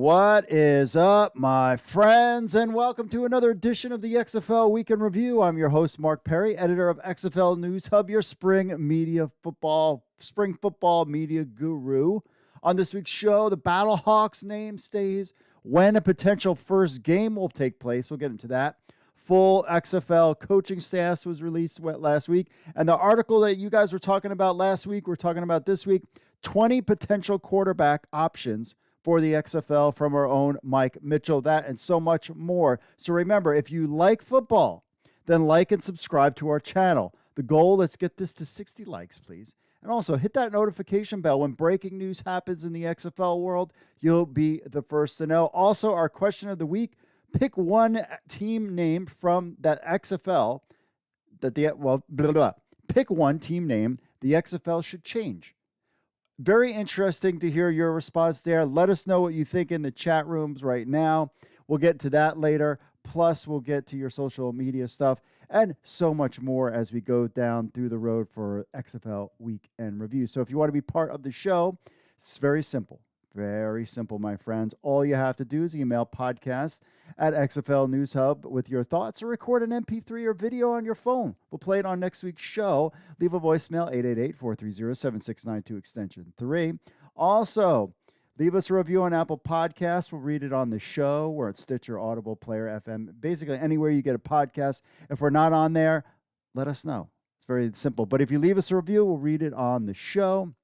What is up, my friends, and welcome to another edition of the XFL Week in Review. I'm your host, Mark Perry, editor of XFL News Hub, your spring football media guru. On this week's show, the BattleHawks name stays, when a potential first game will take place. We'll get into that. Full XFL coaching staffs was released last week, and the article that you guys were talking about last week, we're talking about this week, 20 potential quarterback options for the XFL from our own Mike Mitchell. That and so much more. So remember, if you like football, then like and subscribe to our channel. The goal, let's get this to 60 likes, please. And also hit that notification bell when breaking news happens in the XFL world. You'll be the first to know. Also, our question of the week, pick one team name from that XFL pick one team name the XFL should change. Very interesting to hear your response there. Let us know what you think in the chat rooms right now. We'll get to that later. Plus, we'll get to your social media stuff and so much more as we go down through the road for XFL Week in Review. So if you want to be part of the show, it's very simple. Very simple, my friends. All you have to do is email podcast@XFL News Hub with your thoughts, or record an MP3 or video on your phone. We'll play it on next week's show. Leave a voicemail, 888-430-7692, extension 3. Also, leave us a review on Apple Podcasts. We'll read it on the show. We're at Stitcher, Audible, Player FM, basically anywhere you get a podcast. If we're not on there, let us know. It's very simple. But if you leave us a review, we'll read it on the show.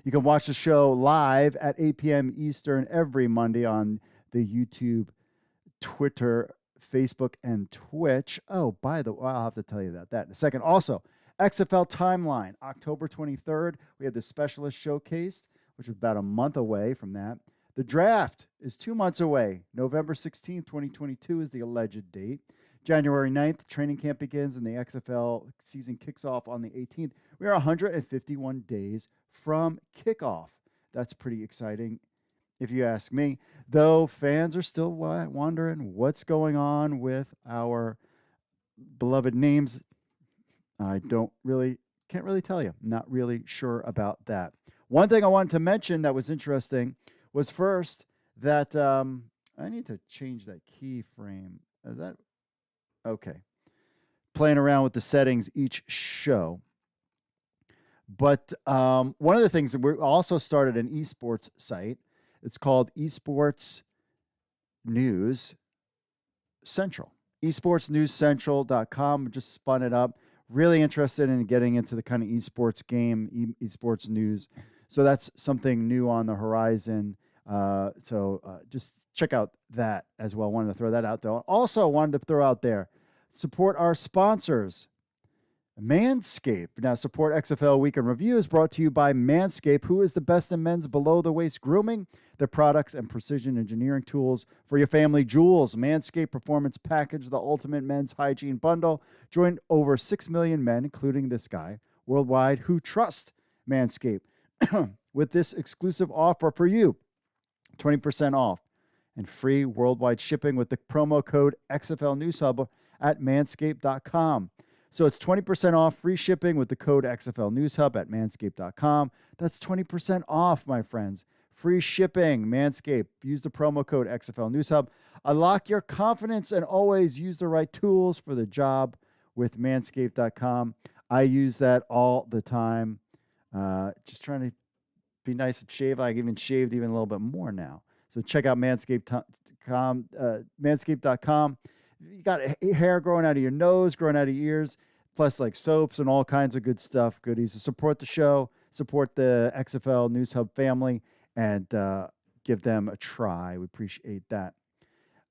You can watch the show live at 8 p.m. Eastern every Monday on the YouTube, Twitter, Facebook, and Twitch. Oh, by the way, I'll have to tell you that in a second. Also, XFL Timeline, October 23rd. We had the Specialist Showcased, which is about a month away from that. The draft is 2 months away. November 16th, 2022 is the alleged date. January 9th, training camp begins, and the XFL season kicks off on the 18th. We are 151 days from kickoff. That's pretty exciting, if you ask me. Though fans are still wondering what's going on with our beloved names, I can't really tell you. I'm not really sure about that. One thing I wanted to mention that was interesting was first that I need to change that keyframe. Is that okay? Playing around with the settings each show. But one of the things that we also started an esports site. It's called Esports News Central. esportsnewscentral.com. Just spun it up. Really interested in getting into the kind of esports game, esports news. So that's something new on the horizon. So just check out that as well. Wanted to throw that out there. Also wanted to throw out there, support our sponsors. Manscaped. Now, support XFL Week in Review is brought to you by Manscaped, who is the best in men's below-the-waist grooming, their products and precision engineering tools for your family jewels. Manscaped Performance Package, the ultimate men's hygiene bundle. Join over 6 million men, including this guy, worldwide, who trust Manscaped with this exclusive offer for you. 20% off and free worldwide shipping with the promo code XFL News Hub at manscaped.com. So it's 20% off, free shipping with the code XFL News Hub at manscaped.com. That's 20% off, my friends. Free shipping, Manscaped. Use the promo code XFL News Hub. Unlock your confidence and always use the right tools for the job with manscaped.com. I use that all the time. Just trying to be nice and shave. I even shaved even a little bit more now. So check out manscaped.com. Manscaped.com. You got hair growing out of your nose, growing out of your ears, plus like soaps and all kinds of good stuff, goodies. So support the show, support the XFL News Hub family, and give them a try. We appreciate that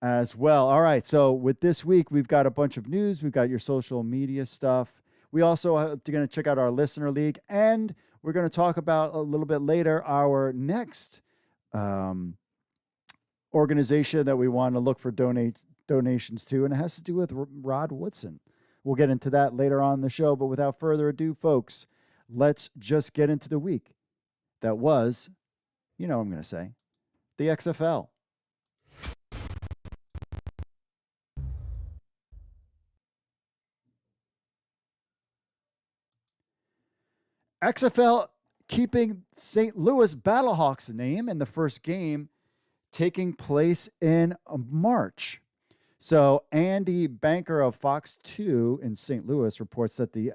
as well. All right, so with this week, we've got a bunch of news. We've got your social media stuff. We also are going to check out our listener league, and we're going to talk about a little bit later our next organization that we want to look for donations to, and it has to do with Rod Woodson. We'll get into that later on in the show, but without further ado, folks, let's just get into the week that was, you know what I'm going to say, the XFL. XFL keeping St. Louis BattleHawks name in the first game taking place in March. So Andy Banker of Fox 2 in St. Louis reports that the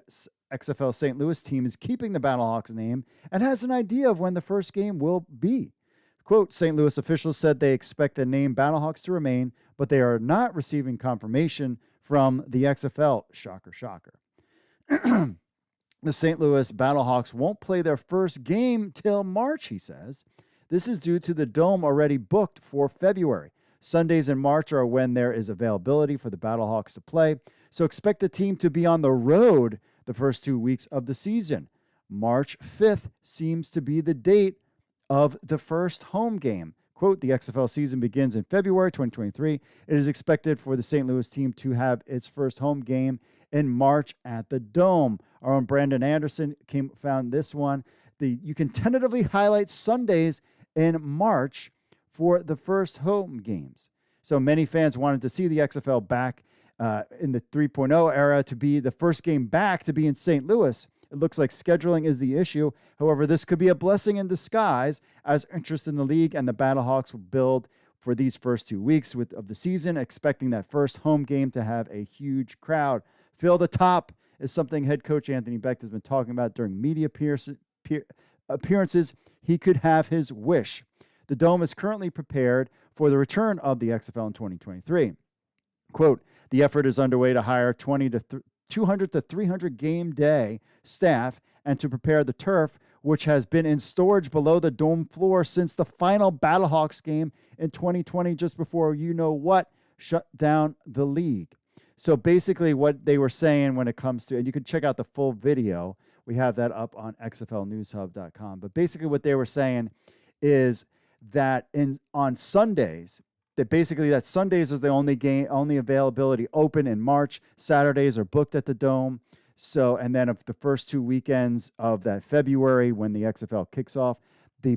XFL St. Louis team is keeping the BattleHawks name and has an idea of when the first game will be. Quote, St. Louis officials said they expect the name BattleHawks to remain, but they are not receiving confirmation from the XFL. Shocker, shocker. The St. Louis BattleHawks won't play their first game till March, he says. This is due to the Dome already booked for February. Sundays in March are when there is availability for the BattleHawks to play, so expect the team to be on the road the first 2 weeks of the season. March 5th seems to be the date of the first home game. Quote, the XFL season begins in February 2023. It is expected for the St. Louis team to have its first home game in March at the Dome. Our own Brandon Anderson found this one. You can tentatively highlight Sundays in March for the first home games. So many fans wanted to see the XFL back in the 3.0 era to be the first game back to be in St. Louis. It looks like scheduling is the issue. However, this could be a blessing in disguise as interest in the league and the BattleHawks will build for these first 2 weeks of the season, expecting that first home game to have a huge crowd. Fill the top is something head coach Anthony Becht has been talking about during media appearances. He could have his wish. The Dome is currently prepared for the return of the XFL in 2023. Quote, the effort is underway to hire 200 to 300 game day staff and to prepare the turf, which has been in storage below the Dome floor since the final BattleHawks game in 2020, just before you-know-what shut down the league. So basically what they were saying when it comes to, and you can check out the full video, we have that up on xflnewshub.com, but basically what they were saying is that on Sundays, that Sundays is the only availability open in March. Saturdays are booked at the Dome. So, and then of the first 2 weekends of that February when the XFL kicks off, the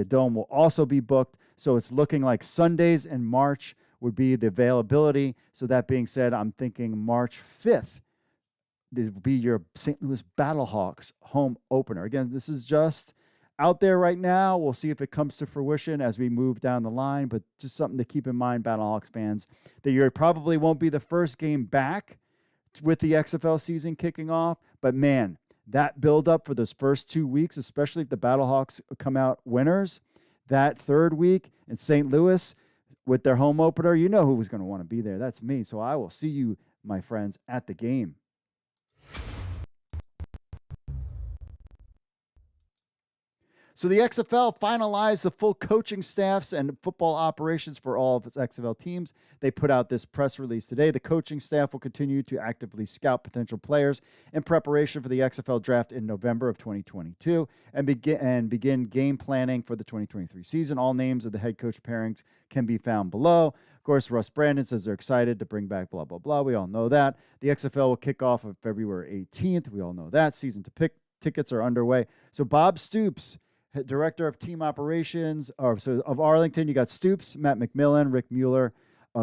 Dome will also be booked. So it's looking like Sundays in March would be the availability. So that being said, I'm thinking March 5th will be your St. Louis BattleHawks home opener. Again, this is just out there right now. We'll see if it comes to fruition as we move down the line, but just something to keep in mind, BattleHawks fans, that you probably won't be the first game back with the XFL season kicking off, but man, that build up for those first 2 weeks, especially if the BattleHawks come out winners, that third week in St. Louis with their home opener, you know who was going to want to be there. That's me. So I will see you, my friends, at the game. So the XFL finalized the full coaching staffs and football operations for all of its XFL teams. They put out this press release today. The coaching staff will continue to actively scout potential players in preparation for the XFL draft in November of 2022 and begin game planning for the 2023 season. All names of the head coach pairings can be found below. Of course, Russ Brandon says they're excited to bring back blah, blah, blah. We all know that. The XFL will kick off on February 18th. We all know that. Season tickets are underway. So Bob Stoops, Director of Team Operations of Arlington, you got Stoops, Matt McMillan, Rick Mueller.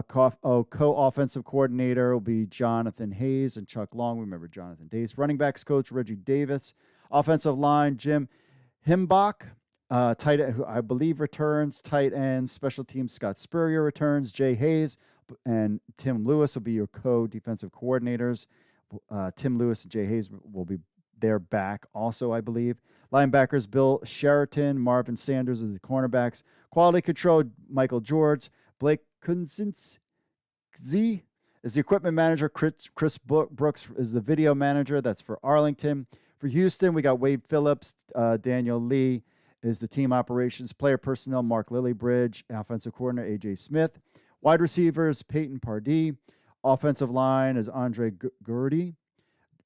Co-offensive coordinator will be Jonathan Hayes and Chuck Long. Remember Jonathan Dace. Running backs coach Reggie Davis. Offensive line Jim Himbach. Tight end, who I believe returns. Tight end special teams Scott Spurrier returns. Jay Hayes and Tim Lewis will be your co-defensive coordinators. Tim Lewis and Jay Hayes will be there back also, I believe. Linebackers, Bill Sheraton, Marvin Sanders as the cornerbacks. Quality control, Michael George. Blake Kunzins is the equipment manager. Chris Brooks is the video manager. That's for Arlington. For Houston, we got Wade Phillips. Daniel Lee is the team operations. Player personnel, Mark Lillybridge. Offensive coordinator, A.J. Smith. Wide receivers, Peyton Pardee. Offensive line is Andre Gurdy.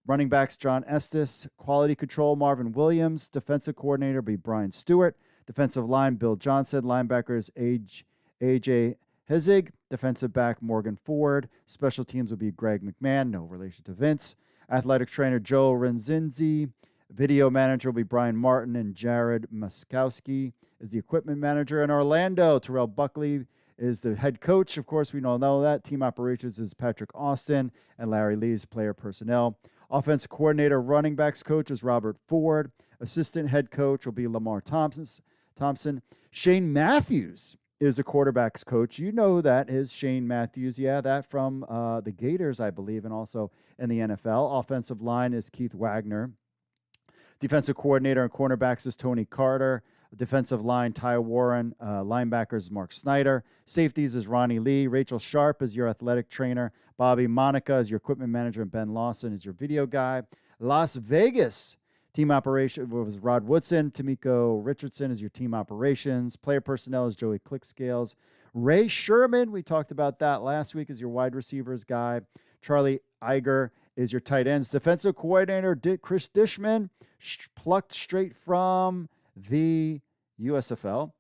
Running backs, John Estes. Quality control, Marvin Williams. Defensive coordinator be Brian Stewart. Defensive line, Bill Johnson. Linebackers, A.J. Hezig. Defensive back, Morgan Ford. Special teams will be Greg McMahon, no relation to Vince. Athletic trainer, Joe Renzinzi. Video manager will be Brian Martin, and Jared Muskowski is the equipment manager. In Orlando, Terrell Buckley is the head coach. Of course, we all know that. Team operations is Patrick Austin, and Larry Lee's player personnel. Offensive coordinator, running backs coach is Robert Ford. Assistant head coach will be Lamar Thompson. Shane Matthews is a quarterback's coach. You know that is Shane Matthews. Yeah, that from the Gators, I believe, and also in the NFL. Offensive line is Keith Wagner. Defensive coordinator and cornerbacks is Tony Carter. Defensive line, Ty Warren. Linebackers, Mark Snyder. Safeties is Ronnie Lee. Rachel Sharp is your athletic trainer. Bobby Monica is your equipment manager. And Ben Lawson is your video guy. Las Vegas, team operation was Rod Woodson. Tamiko Richardson is your team operations. Player personnel is Joey Clickscales. Ray Sherman, we talked about that last week, is your wide receivers guy. Charlie Iger is your tight ends. Defensive coordinator, Chris Dishman, plucked straight from the USFL.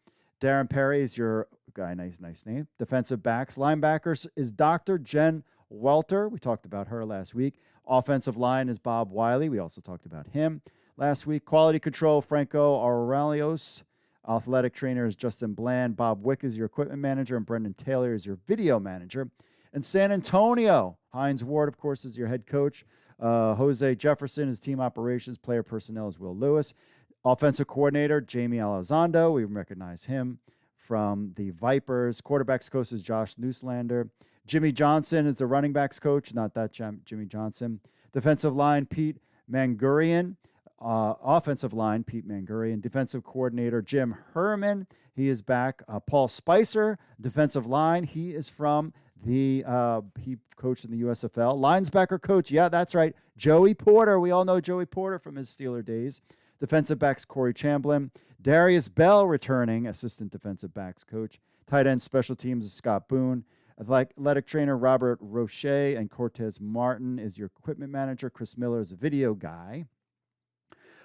Darren Perry is your guy, nice name. Defensive backs. Linebackers is Dr. Jen Welter. We talked about her last week. Offensive line is Bob Wiley. We also talked about him last week. Quality control, Franco Aurelios. Athletic trainer is Justin Bland. Bob Wick is your equipment manager, and Brendan Taylor is your video manager. And San Antonio, Hines Ward, of course, is your head coach. Jose Jefferson is team operations. Player personnel is Will Lewis. Offensive coordinator, Jamie Elizondo. We recognize him from the Vipers. Quarterbacks coach is Josh Newslander. Jimmy Johnson is the running backs coach. Not that Jimmy Johnson. Defensive line, Pete Mangurian. Offensive line, Pete Mangurian. Defensive coordinator, Jim Herman. He is back. Paul Spicer, defensive line. He is from he coached in the USFL. Linebacker coach, yeah, that's right. Joey Porter. We all know Joey Porter from his Steeler days. Defensive backs, Corey Chamblin. Darius Bell returning, assistant defensive backs coach. Tight end special teams is Scott Boone. Athletic trainer, Robert Roche, and Cortez Martin is your equipment manager. Chris Miller is a video guy.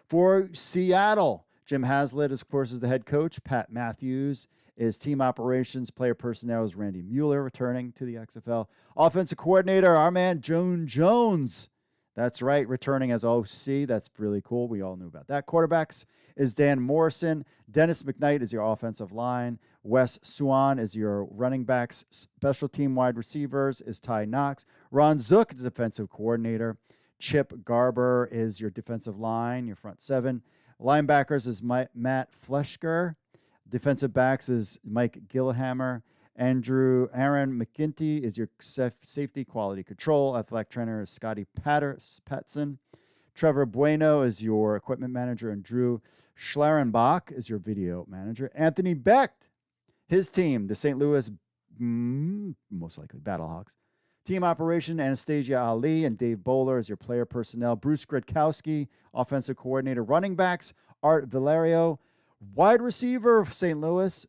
For Seattle, Jim Haslett, of course, is the head coach. Pat Matthews is team operations. Player personnel is Randy Mueller, returning to the XFL. Offensive coordinator, our man, Joan Jones. That's right, returning as OC. That's really cool. We all knew about that. Quarterbacks is Dan Morrison. Dennis McKnight is your offensive line. Wes Swan is your running backs. Special team wide receivers is Ty Knox. Ron Zook is defensive coordinator. Chip Garber is your defensive line, your front seven. Linebackers is Matt Fleschker. Defensive backs is Mike Gillhammer. Aaron McGinty is your safety quality control. Athletic trainer is Scotty Patson. Trevor Bueno is your equipment manager, and Drew Schlarenbach is your video manager. Anthony Becht, his team, the St. Louis, most likely BattleHawks. Team operation, Anastasia Ali and Dave Bowler is your player personnel. Bruce Gradkowski, offensive coordinator. Running backs, Art Valerio. Wide receiver of St. Louis,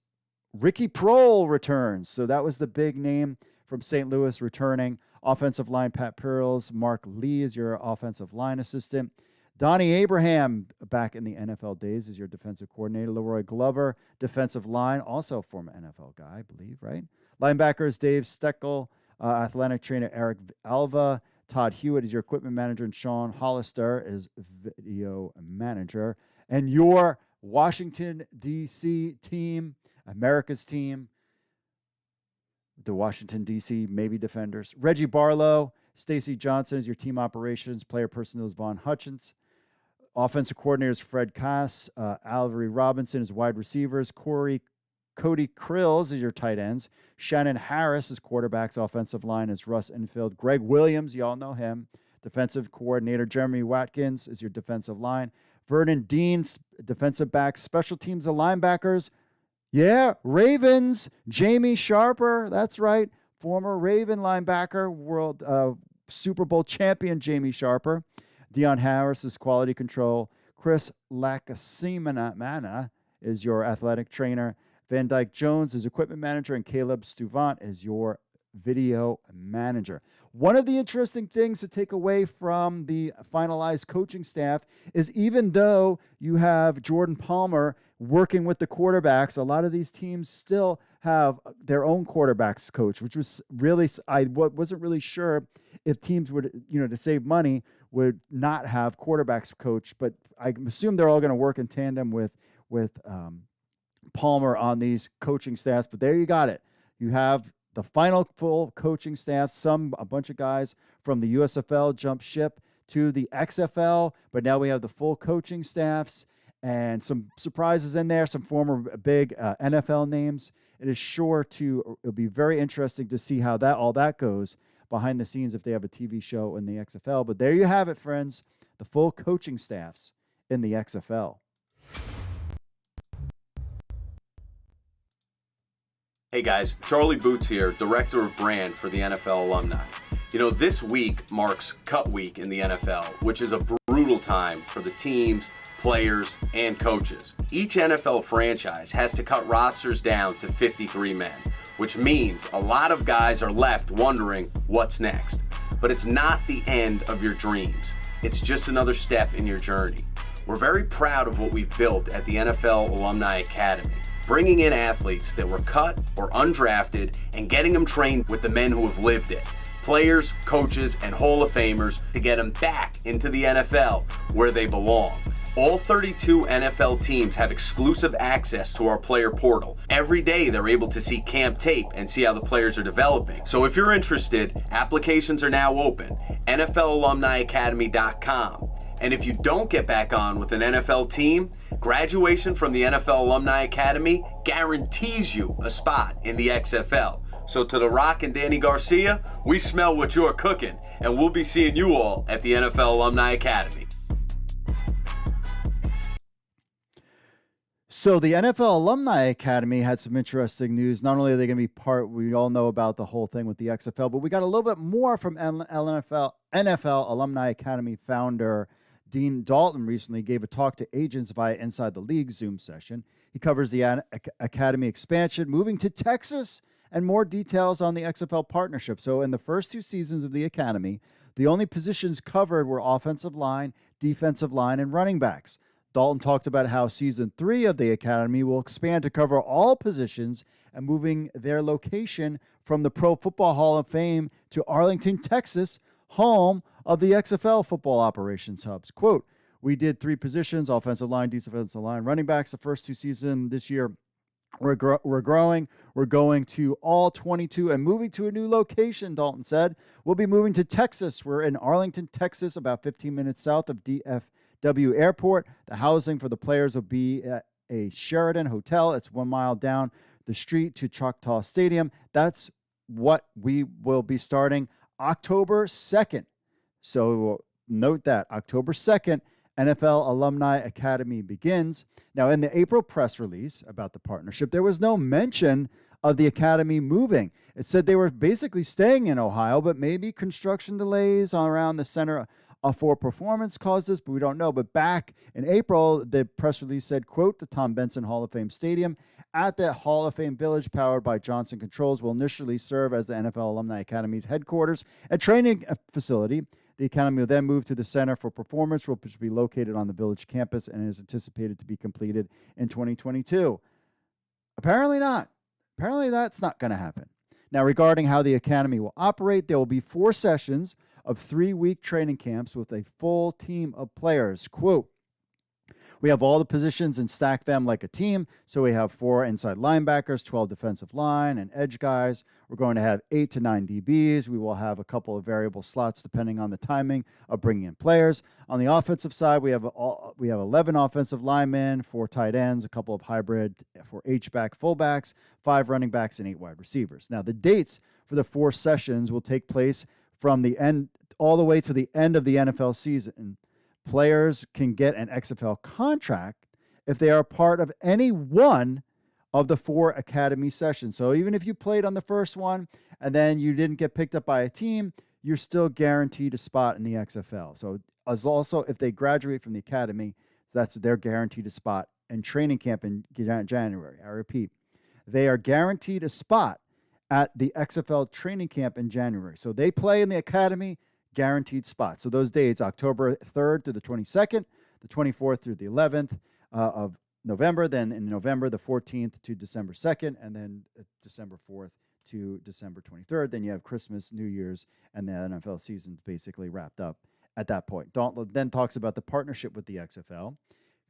Ricky Prohl returns. So that was the big name from St. Louis returning. Offensive line, Pat Pearls. Mark Lee is your offensive line assistant. Donnie Abraham, back in the NFL days, is your defensive coordinator. Leroy Glover, defensive line, also former NFL guy, I believe, right? Linebackers, Dave Steckel. Athletic trainer, Eric Alva. Todd Hewitt is your equipment manager, and Sean Hollister is video manager. And your Washington, D.C. team, America's team, the Washington, D.C. maybe Defenders. Reggie Barlow, Stacy Johnson is your team operations. Player personnel is Vaughn Hutchins. Offensive coordinator is Fred Cass. Avery Robinson is wide receivers. Cody Krills is your tight ends. Shannon Harris is quarterbacks. Offensive line is Russ Enfield. Greg Williams, you all know him. Defensive coordinator. Jeremy Watkins is your defensive line. Vernon Dean, defensive backs. Special teams of linebackers. Yeah, Ravens. Jamie Sharper, that's right. Former Raven linebacker, world Super Bowl champion Jamie Sharper. Deion Harris is quality control. Chris Lackasimana is your athletic trainer. Van Dyke Jones is equipment manager, and Caleb Stuvant is your video manager. One of the interesting things to take away from the finalized coaching staff is even though you have Jordan Palmer working with the quarterbacks, a lot of these teams still have their own quarterbacks coach, which was really, I wasn't really sure if teams would, to save money, would not have quarterbacks coach, but I assume they're all going to work in tandem with Palmer on these coaching staffs. But there you got it. You have the final full coaching staff. A bunch of guys from the USFL jumped ship to the XFL, but now we have the full coaching staffs. and some surprises in there, some former big NFL names. It'll be very interesting to see how all that goes behind the scenes if they have a TV show in the XFL. But there you have it, friends, the full coaching staffs in the XFL. Hey guys, Charlie Boots here, Director of Brand for the NFL Alumni. You know, this week marks cut week in the NFL, which is a brutal time for the teams, players, and coaches. Each NFL franchise has to cut rosters down to 53 men, which means a lot of guys are left wondering what's next. But it's not the end of your dreams. It's just another step in your journey. We're very proud of what we've built at the NFL Alumni Academy, bringing in athletes that were cut or undrafted and getting them trained with the men who have lived it. Players, coaches, and Hall of Famers to get them back into the NFL where they belong. All 32 NFL teams have exclusive access to our player portal. Every day they're able to see camp tape and see how the players are developing. So if you're interested, applications are now open. NFLalumniacademy.com. And if you don't get back on with an NFL team, graduation from the NFL Alumni Academy guarantees you a spot in the XFL. So to The Rock and Danny Garcia, we smell what you're cooking, and we'll be seeing you all at the NFL Alumni Academy. So the NFL Alumni Academy had some interesting news. Not only are they going to be we all know about the whole thing with the XFL, but we got a little bit more from NFL Alumni Academy founder Dean Dalton recently gave a talk to agents via Inside the League Zoom session. He covers the Academy expansion, moving to Texas, and more details on the XFL partnership. So in the first 2 seasons of the Academy, the only positions covered were offensive line, defensive line, and running backs. Dalton talked about how season 3 of the Academy will expand to cover all positions and moving their location from the Pro Football Hall of Fame to Arlington, Texas, home of the XFL football operations hubs. Quote, "We did 3 positions, offensive line, defensive line, running backs, the first 2 seasons this year. We're growing. We're going to all 22 and moving to a new location," Dalton said. "We'll be moving to Texas. We're in Arlington, Texas, about 15 minutes south of DFW Airport. The housing for the players will be at a Sheraton Hotel. It's 1 mile down the street to Choctaw Stadium. That's what we will be starting October 2nd. So note that October 2nd, NFL Alumni Academy begins. Now, in the April press release about the partnership, there was no mention of the Academy moving. It said they were basically staying in Ohio, but maybe construction delays around the Center for Performance caused this, but we don't know. But back in April, the press release said, quote, "The Tom Benson Hall of Fame Stadium at the Hall of Fame Village, powered by Johnson Controls, will initially serve as the NFL Alumni Academy's headquarters and training facility. The Academy will then move to the Center for Performance, which will be located on the Village campus and is anticipated to be completed in 2022. Apparently not. Apparently that's not going to happen. Now, regarding how the Academy will operate, there will be 4 sessions of 3-week training camps with a full team of players. Quote, "We have all the positions and stack them like a team. So we have 4 inside linebackers, 12 defensive line, and edge guys. We're going to have 8 to 9 DBs. We will have a couple of variable slots depending on the timing of bringing in players. On the offensive side, we have 11 offensive linemen, 4 tight ends, a couple of hybrid for H-back fullbacks, 5 running backs, and 8 wide receivers." Now, the dates for the 4 sessions will take place from the end all the way to the end of the NFL season. Players can get an XFL contract if they are part of any one of the 4 Academy sessions. So even if you played on the first one and then you didn't get picked up by a team, you're still guaranteed a spot in the XFL. So as also if they graduate from the Academy, they're guaranteed a spot in training camp in January. I repeat, they are guaranteed a spot at the XFL training camp in January. So they play in the Academy, guaranteed spot. So those dates, October 3rd through the 22nd, the 24th through the 11th of November, then in November, the 14th to December 2nd, and then December 4th to December 23rd. Then you have Christmas, New Year's, and the NFL season's basically wrapped up at that point. Dalton then talks about the partnership with the XFL.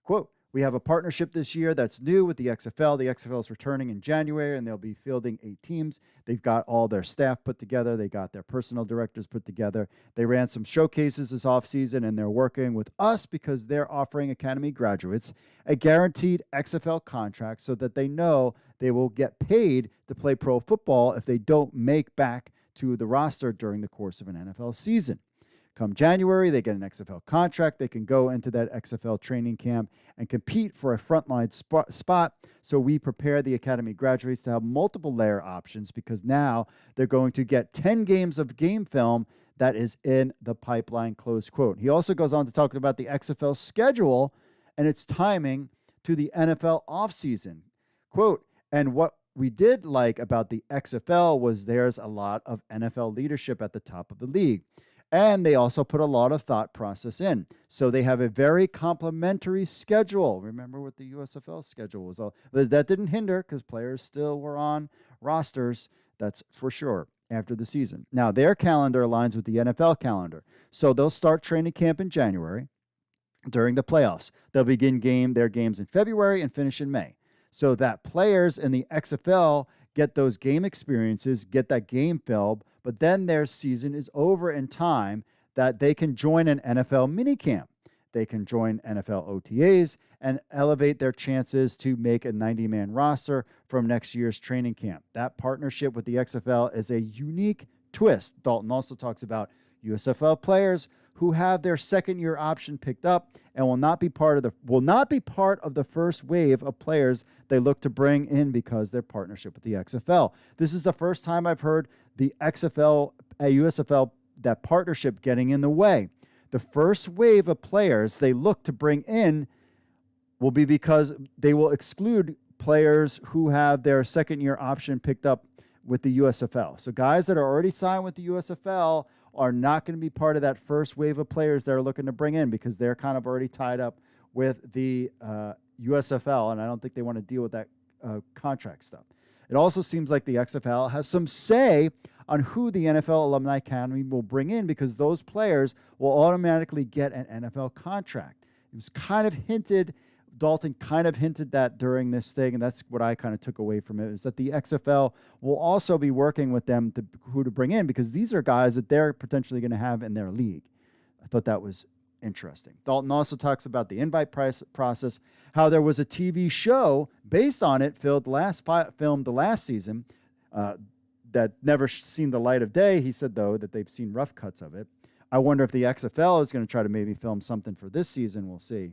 Quote, We have a partnership this year that's new with the XFL. The XFL is returning in January, and they'll be fielding 8 teams. They've got all their staff put together. They got their personnel directors put together. They ran some showcases this offseason, and they're working with us because they're offering Academy graduates a guaranteed XFL contract so that they know they will get paid to play pro football if they don't make back to the roster during the course of an NFL season. Come January, they get an XFL contract. They can go into that XFL training camp and compete for a frontline spot. So we prepare the Academy graduates to have multiple layer options because now they're going to get 10 games of game film that is in the pipeline, close quote. He also goes on to talk about the XFL schedule and its timing to the NFL offseason. Quote, and what we did like about the XFL was there's a lot of NFL leadership at the top of the league. And they also put a lot of thought process in. So they have a very complimentary schedule. Remember what the USFL schedule was all. But that didn't hinder because players still were on rosters. That's for sure after the season. Now, their calendar aligns with the NFL calendar. So they'll start training camp in January during the playoffs. They'll begin their games in February and finish in May. So that players in the XFL get those game experiences, get that game film, but then their season is over in time that they can join an NFL minicamp. They can join NFL OTAs and elevate their chances to make a 90-man roster from next year's training camp. That partnership with the XFL is a unique twist. Dalton also talks about USFL players who have their second-year option picked up and will not be part of the first wave of players they look to bring in because their partnership with the XFL. This is the first time I've heard the XFL, USFL, that partnership getting in the way. The first wave of players they look to bring in will be because they will exclude players who have their second-year option picked up with the USFL. So guys that are already signed with the USFL are not going to be part of that first wave of players they're looking to bring in because they're kind of already tied up with the USFL, and I don't think they want to deal with that contract stuff. It also seems like the XFL has some say on who the NFL Alumni Academy will bring in because those players will automatically get an NFL contract. It was kind of hinted, Dalton kind of hinted that during this thing, and that's what I kind of took away from it, is that the XFL will also be working with them to who to bring in because these are guys that they're potentially going to have in their league. I thought that was interesting. Dalton also talks about the invite process, how there was a TV show based on it filmed the last season that never seen the light of day. He said, though, that they've seen rough cuts of it. I wonder if the XFL is going to try to maybe film something for this season. We'll see.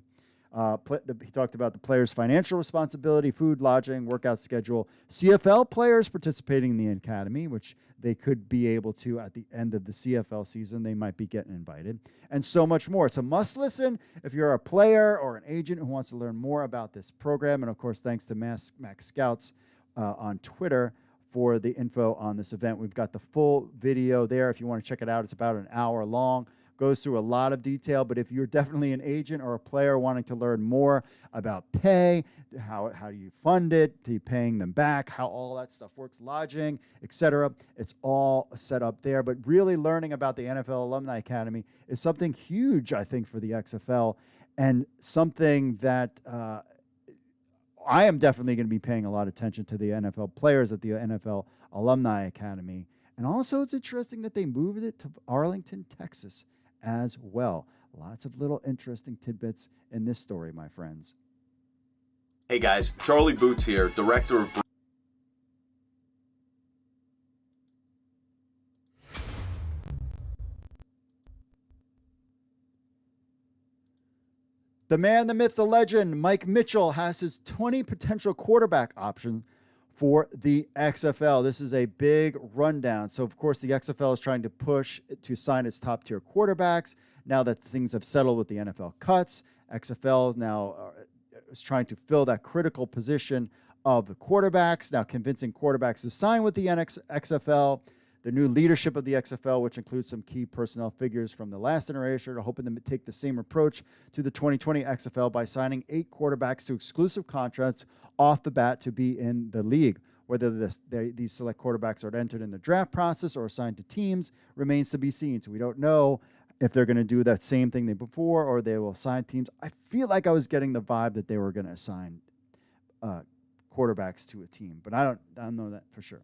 He talked about the players' financial responsibility, food, lodging, workout schedule, CFL players participating in the academy, which they could be able to at the end of the CFL season. They might be getting invited, and so much more. It's a must listen if you're a player or an agent who wants to learn more about this program. And of course, thanks to Max Scouts on Twitter for the info on this event. We've got the full video there if you want to check it out. It's about an hour long. Goes through a lot of detail, but if you're definitely an agent or a player wanting to learn more about pay, how do you fund it, to paying them back, how all that stuff works, lodging, etc., it's all set up there. But really learning about the NFL Alumni Academy is something huge, I think, for the XFL, and something that I am definitely going to be paying a lot of attention to the NFL players at the NFL Alumni Academy. And also, it's interesting that they moved it to Arlington, Texas, as well. Lots of little interesting tidbits in this story, my friends. Hey guys, Charlie Boots here, director of... The man, the myth, the legend, Mike Mitchell has his 20 potential quarterback options for the XFL. This is a big rundown. So, of course, the XFL is trying to push to sign its top-tier quarterbacks. Now that things have settled with the NFL cuts, XFL now is trying to fill that critical position of the quarterbacks, now convincing quarterbacks to sign with the XFL. The new leadership of the XFL, which includes some key personnel figures from the last generation, are hoping to take the same approach to the 2020 XFL by signing 8 quarterbacks to exclusive contracts off the bat to be in the league. Whether these select quarterbacks are entered in the draft process or assigned to teams remains to be seen. So we don't know if they're going to do that same thing they before, or they will assign teams. I feel like I was getting the vibe that they were going to assign quarterbacks to a team, but I don't know that for sure.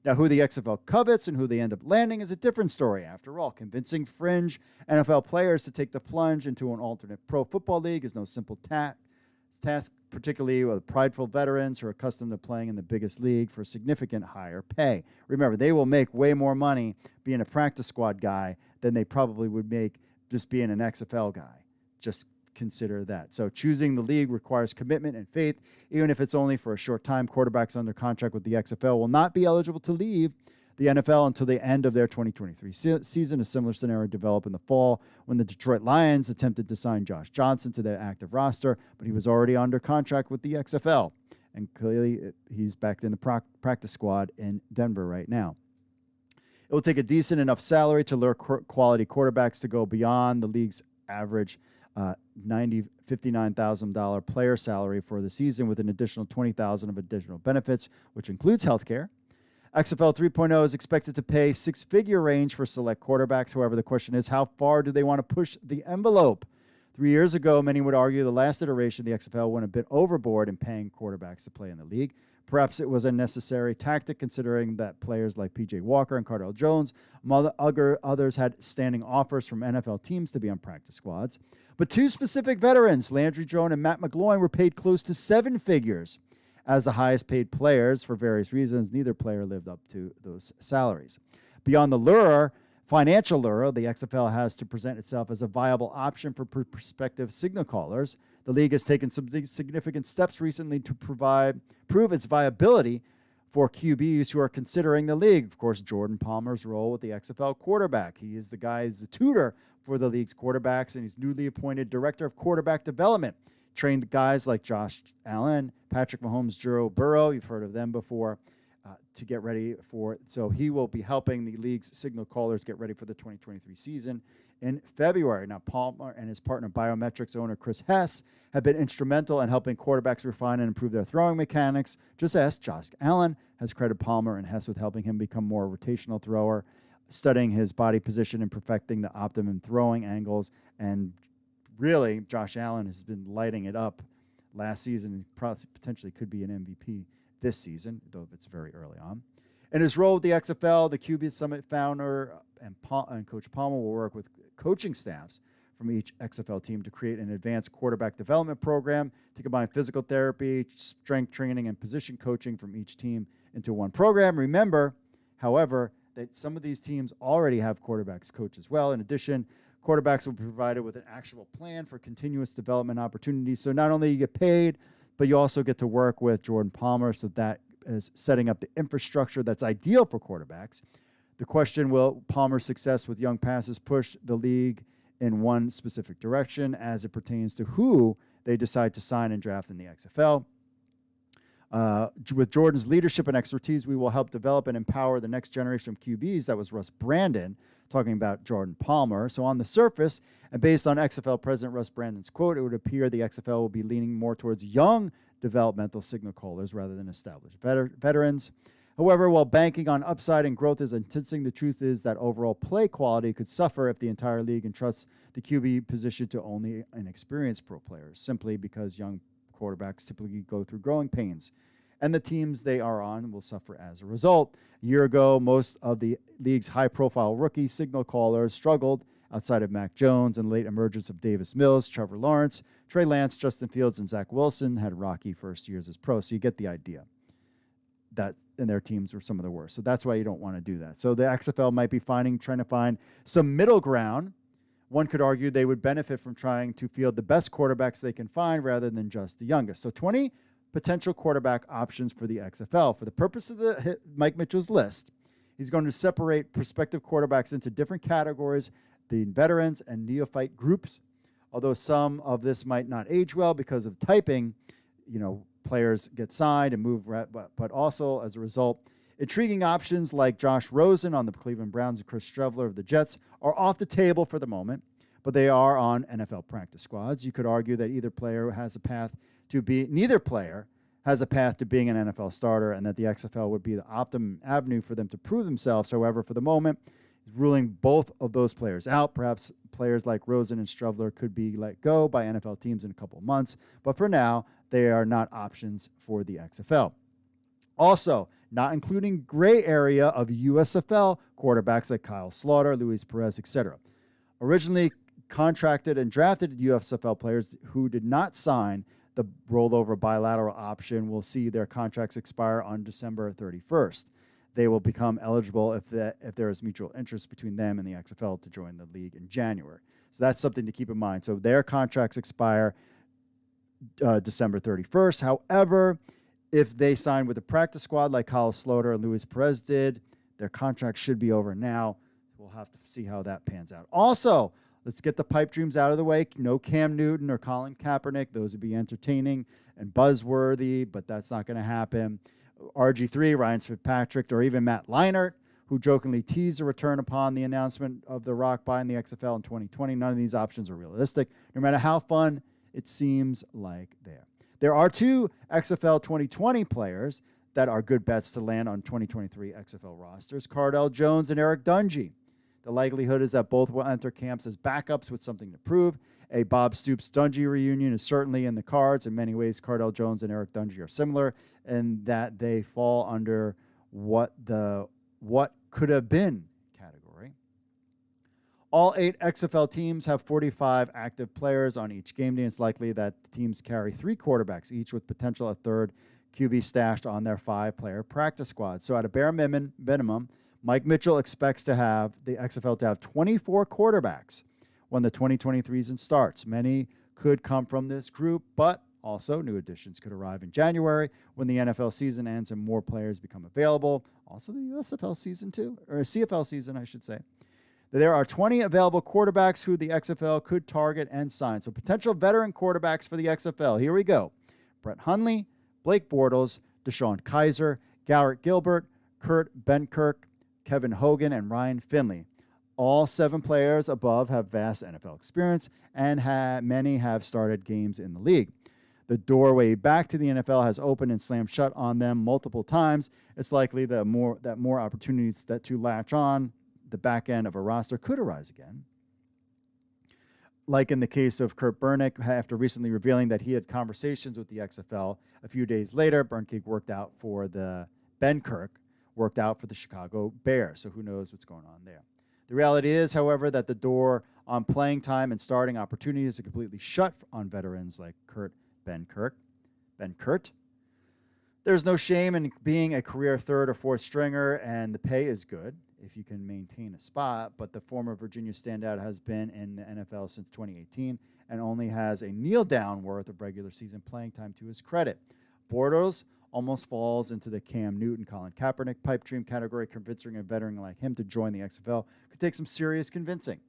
Now, who the XFL covets and who they end up landing is a different story. After all, convincing fringe NFL players to take the plunge into an alternate pro football league is no simple task, particularly with prideful veterans who are accustomed to playing in the biggest league for significant higher pay. Remember, they will make way more money being a practice squad guy than they probably would make just being an XFL guy. Just consider that. So choosing the league requires commitment and faith, even if it's only for a short time. Quarterbacks under contract with the XFL will not be eligible to leave the NFL until the end of their 2023 season. A similar scenario developed in the fall when the Detroit Lions attempted to sign Josh Johnson to their active roster, but he was already under contract with the XFL. And clearly, he's back in the practice squad in Denver right now. It will take a decent enough salary to lure quality quarterbacks to go beyond the league's average $59,000 player salary for the season, with an additional $20,000 of additional benefits, which includes healthcare. XFL 3.0 is expected to pay six-figure range for select quarterbacks. However, the question is, how far do they want to push the envelope? 3 years ago, many would argue the last iteration of the XFL went a bit overboard in paying quarterbacks to play in the league. Perhaps it was a necessary tactic, considering that players like P.J. Walker and Cardell Jones, among others, had standing offers from NFL teams to be on practice squads. But two specific veterans, Landry Jones and Matt McGloin, were paid close to seven figures as the highest paid players. For various reasons, neither player lived up to those salaries. Beyond the financial lure, the XFL has to present itself as a viable option for prospective signal callers. The league has taken some significant steps recently to prove its viability for QBs who are considering the league. Of course, Jordan Palmer's role with the XFL quarterback. He is the guy who's the tutor for the league's quarterbacks, and he's newly appointed director of quarterback development. Trained guys like Josh Allen, Patrick Mahomes, Joe Burrow, you've heard of them before, to get ready for. So he will be helping the league's signal callers get ready for the 2023 season in February. Now, Palmer and his partner, Biometrics owner Chris Hess, have been instrumental in helping quarterbacks refine and improve their throwing mechanics. Just as Josh Allen has credited Palmer and Hess with helping him become more rotational thrower, studying his body position and perfecting the optimum throwing angles. And really, Josh Allen has been lighting it up last season and potentially could be an MVP this season, though it's very early on. In his role with the XFL, the QB Summit founder and Coach Palmer will work with coaching staffs from each XFL team to create an advanced quarterback development program to combine physical therapy, strength training, and position coaching from each team into one program. Remember, however, that some of these teams already have quarterbacks coach as well. In addition, quarterbacks will be provided with an actual plan for continuous development opportunities. So not only you get paid, but you also get to work with Jordan Palmer. So that is setting up the infrastructure that's ideal for quarterbacks. The question, will Palmer's success with young passes push the league in one specific direction as it pertains to who they decide to sign and draft in the XFL? With Jordan's leadership and expertise, we will help develop and empower the next generation of QBs. That was Russ Brandon talking about Jordan Palmer. So on the surface, and based on XFL President Russ Brandon's quote, it would appear the XFL will be leaning more towards young developmental signal callers rather than established veterans. However, while banking on upside and growth is intensing, the truth is that overall play quality could suffer if the entire league entrusts the QB position to only inexperienced pro players, simply because young quarterbacks typically go through growing pains, and the teams they are on will suffer as a result. A year ago, most of the league's high-profile rookie signal callers struggled outside of Mac Jones and late emergence of Davis Mills, Trevor Lawrence, Trey Lance, Justin Fields, and Zach Wilson had rocky first years as pros. So you get the idea that and their teams were some of the worst. So that's why you don't want to do that. So the XFL might be trying to find some middle ground. One could argue they would benefit from trying to field the best quarterbacks they can find rather than just the youngest. So 20 potential quarterback options for the XFL. For the purpose of Mike Mitchell's list, he's going to separate prospective quarterbacks into different categories, the veterans and neophyte groups. Although some of this might not age well because of typing, players get signed and move, but also as a result, intriguing options like Josh Rosen on the Cleveland Browns and Chris Streveler of the Jets are off the table for the moment, but they are on NFL practice squads. You could argue that neither player has a path to being an NFL starter, and that the XFL would be the optimum avenue for them to prove themselves. However, for the moment, ruling both of those players out. Perhaps players like Rosen and Strevler could be let go by NFL teams in a couple of months, but for now, they are not options for the XFL. Also, not including gray area of USFL quarterbacks like Kyle Slaughter, Luis Perez, etc. Originally contracted and drafted USFL players who did not sign the rollover bilateral option will see their contracts expire on December 31st. They will become eligible if there is mutual interest between them and the XFL to join the league in January. So that's something to keep in mind. So their contracts expire December 31st. However, if they sign with the practice squad like Kyle Slaughter and Luis Perez did, their contract should be over now. We'll have to see how that pans out. Also, let's get the pipe dreams out of the way. No Cam Newton or Colin Kaepernick. Those would be entertaining and buzzworthy, but that's not going to happen. RG3, Ryan Fitzpatrick, or even Matt Leinart, who jokingly teased a return upon the announcement of The Rock buying the XFL in 2020. None of these options are realistic, no matter how fun it seems like there. There are two XFL 2020 players that are good bets to land on 2023 XFL rosters, Cardell Jones and Eric Dungy. The likelihood is that both will enter camps as backups with something to prove. A Bob Stoops-Dungy reunion is certainly in the cards. In many ways, Cardell Jones and Eric Dungy are similar in that they fall under what could have been category. All 8 XFL teams have 45 active players on each game day. It's likely that the teams carry 3 quarterbacks each with potential a third QB stashed on their 5-player practice squad. So at a bare minimum, Mike Mitchell expects to have the XFL to have 24 quarterbacks when the 2023 season starts. Many could come from this group, but also new additions could arrive in January when the NFL season ends and more players become available. Also the USFL season too, or CFL season, I should say. There are 20 available quarterbacks who the XFL could target and sign. So potential veteran quarterbacks for the XFL. Here we go. Brett Hundley, Blake Bortles, Deshaun Kaiser, Garrett Gilbert, Kurt Benkirk, Kevin Hogan, and Ryan Finley. All 7 players above have vast NFL experience, and many have started games in the league. The doorway back to the NFL has opened and slammed shut on them multiple times. It's likely that more opportunities to latch on the back end of a roster could arise again. Like in the case of Kurt Bernick, after recently revealing that he had conversations with the XFL, a few days later, Benkirk worked out for the Chicago Bears. So who knows what's going on there. The reality is, however, that the door on playing time and starting opportunities is completely shut on veterans like Kurt Benkirk. There's no shame in being a career 3rd or 4th stringer, and the pay is good if you can maintain a spot, but the former Virginia standout has been in the NFL since 2018 and only has a kneel-down worth of regular season playing time to his credit. Bortles almost falls into the Cam Newton, Colin Kaepernick pipe dream category. Convincing a veteran like him to join the XFL could take some serious convincing.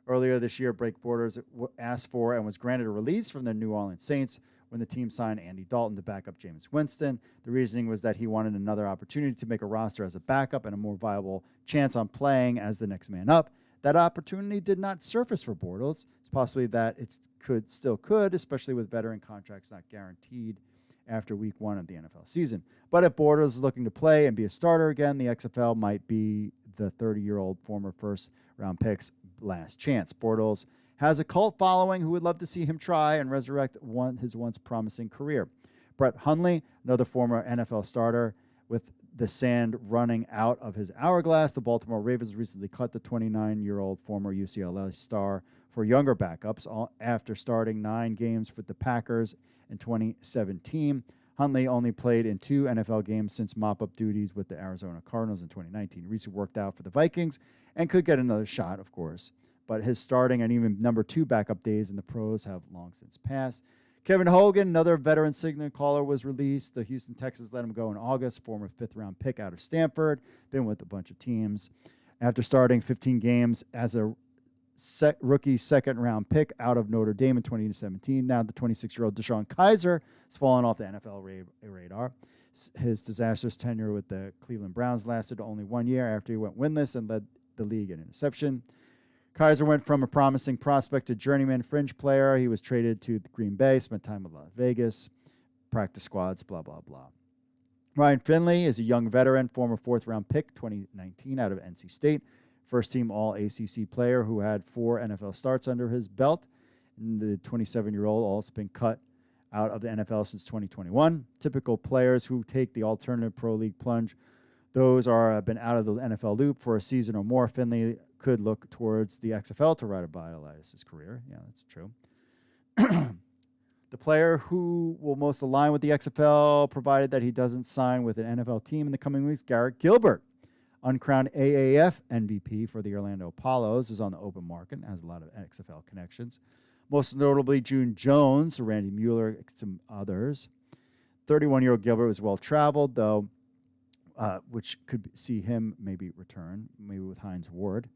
Earlier this year, Blake Bortles asked for and was granted a release from the New Orleans Saints when the team signed Andy Dalton to back up Jameis Winston. The reasoning was that he wanted another opportunity to make a roster as a backup and a more viable chance on playing as the next man up. That opportunity did not surface for Bortles. It's possibly that it still could, especially with veteran contracts not guaranteed after week 1 of the NFL season. But if Bortles is looking to play and be a starter again, the XFL might be the 30-year-old former first-round pick's last chance. Bortles has a cult following who would love to see him try and resurrect his once promising career. Brett Hundley, another former NFL starter, with the sand running out of his hourglass, the Baltimore Ravens recently cut the 29-year-old former UCLA star for younger backups after starting 9 games with the Packers in 2017. Hundley only played in 2 NFL games since mop-up duties with the Arizona Cardinals in 2019. Recently worked out for the Vikings and could get another shot, of course. But his starting and even number 2 backup days in the pros have long since passed. Kevin Hogan, another veteran signal caller, was released. The Houston Texans let him go in August, former 5th-round pick out of Stanford, been with a bunch of teams. After starting 15 games as a rookie 2nd-round pick out of Notre Dame in 2017, now the 26-year-old Deshaun Kaiser has fallen off the NFL radar. His disastrous tenure with the Cleveland Browns lasted only 1 year after he went winless and led the league in interception. Kaiser went from a promising prospect to journeyman fringe player. He was traded to Green Bay, spent time with Las Vegas, practice squads, blah, blah, blah. Ryan Finley is a young veteran, former 4th-round pick, 2019 out of NC State. first-team All-ACC player who had 4 NFL starts under his belt. And the 27-year-old also been cut out of the NFL since 2021. Typical players who take the alternative pro league plunge, those have been out of the NFL loop for a season or more. Finley could look towards the XFL to revitalize his career. Yeah, that's true. The player who will most align with the XFL, provided that he doesn't sign with an NFL team in the coming weeks, Garrett Gilbert, uncrowned AAF MVP for the Orlando Apollos, is on the open market and has a lot of XFL connections. Most notably, June Jones, Randy Mueller, some others. 31-year-old Gilbert was well-traveled, though, which could see him maybe return, maybe with Hines Ward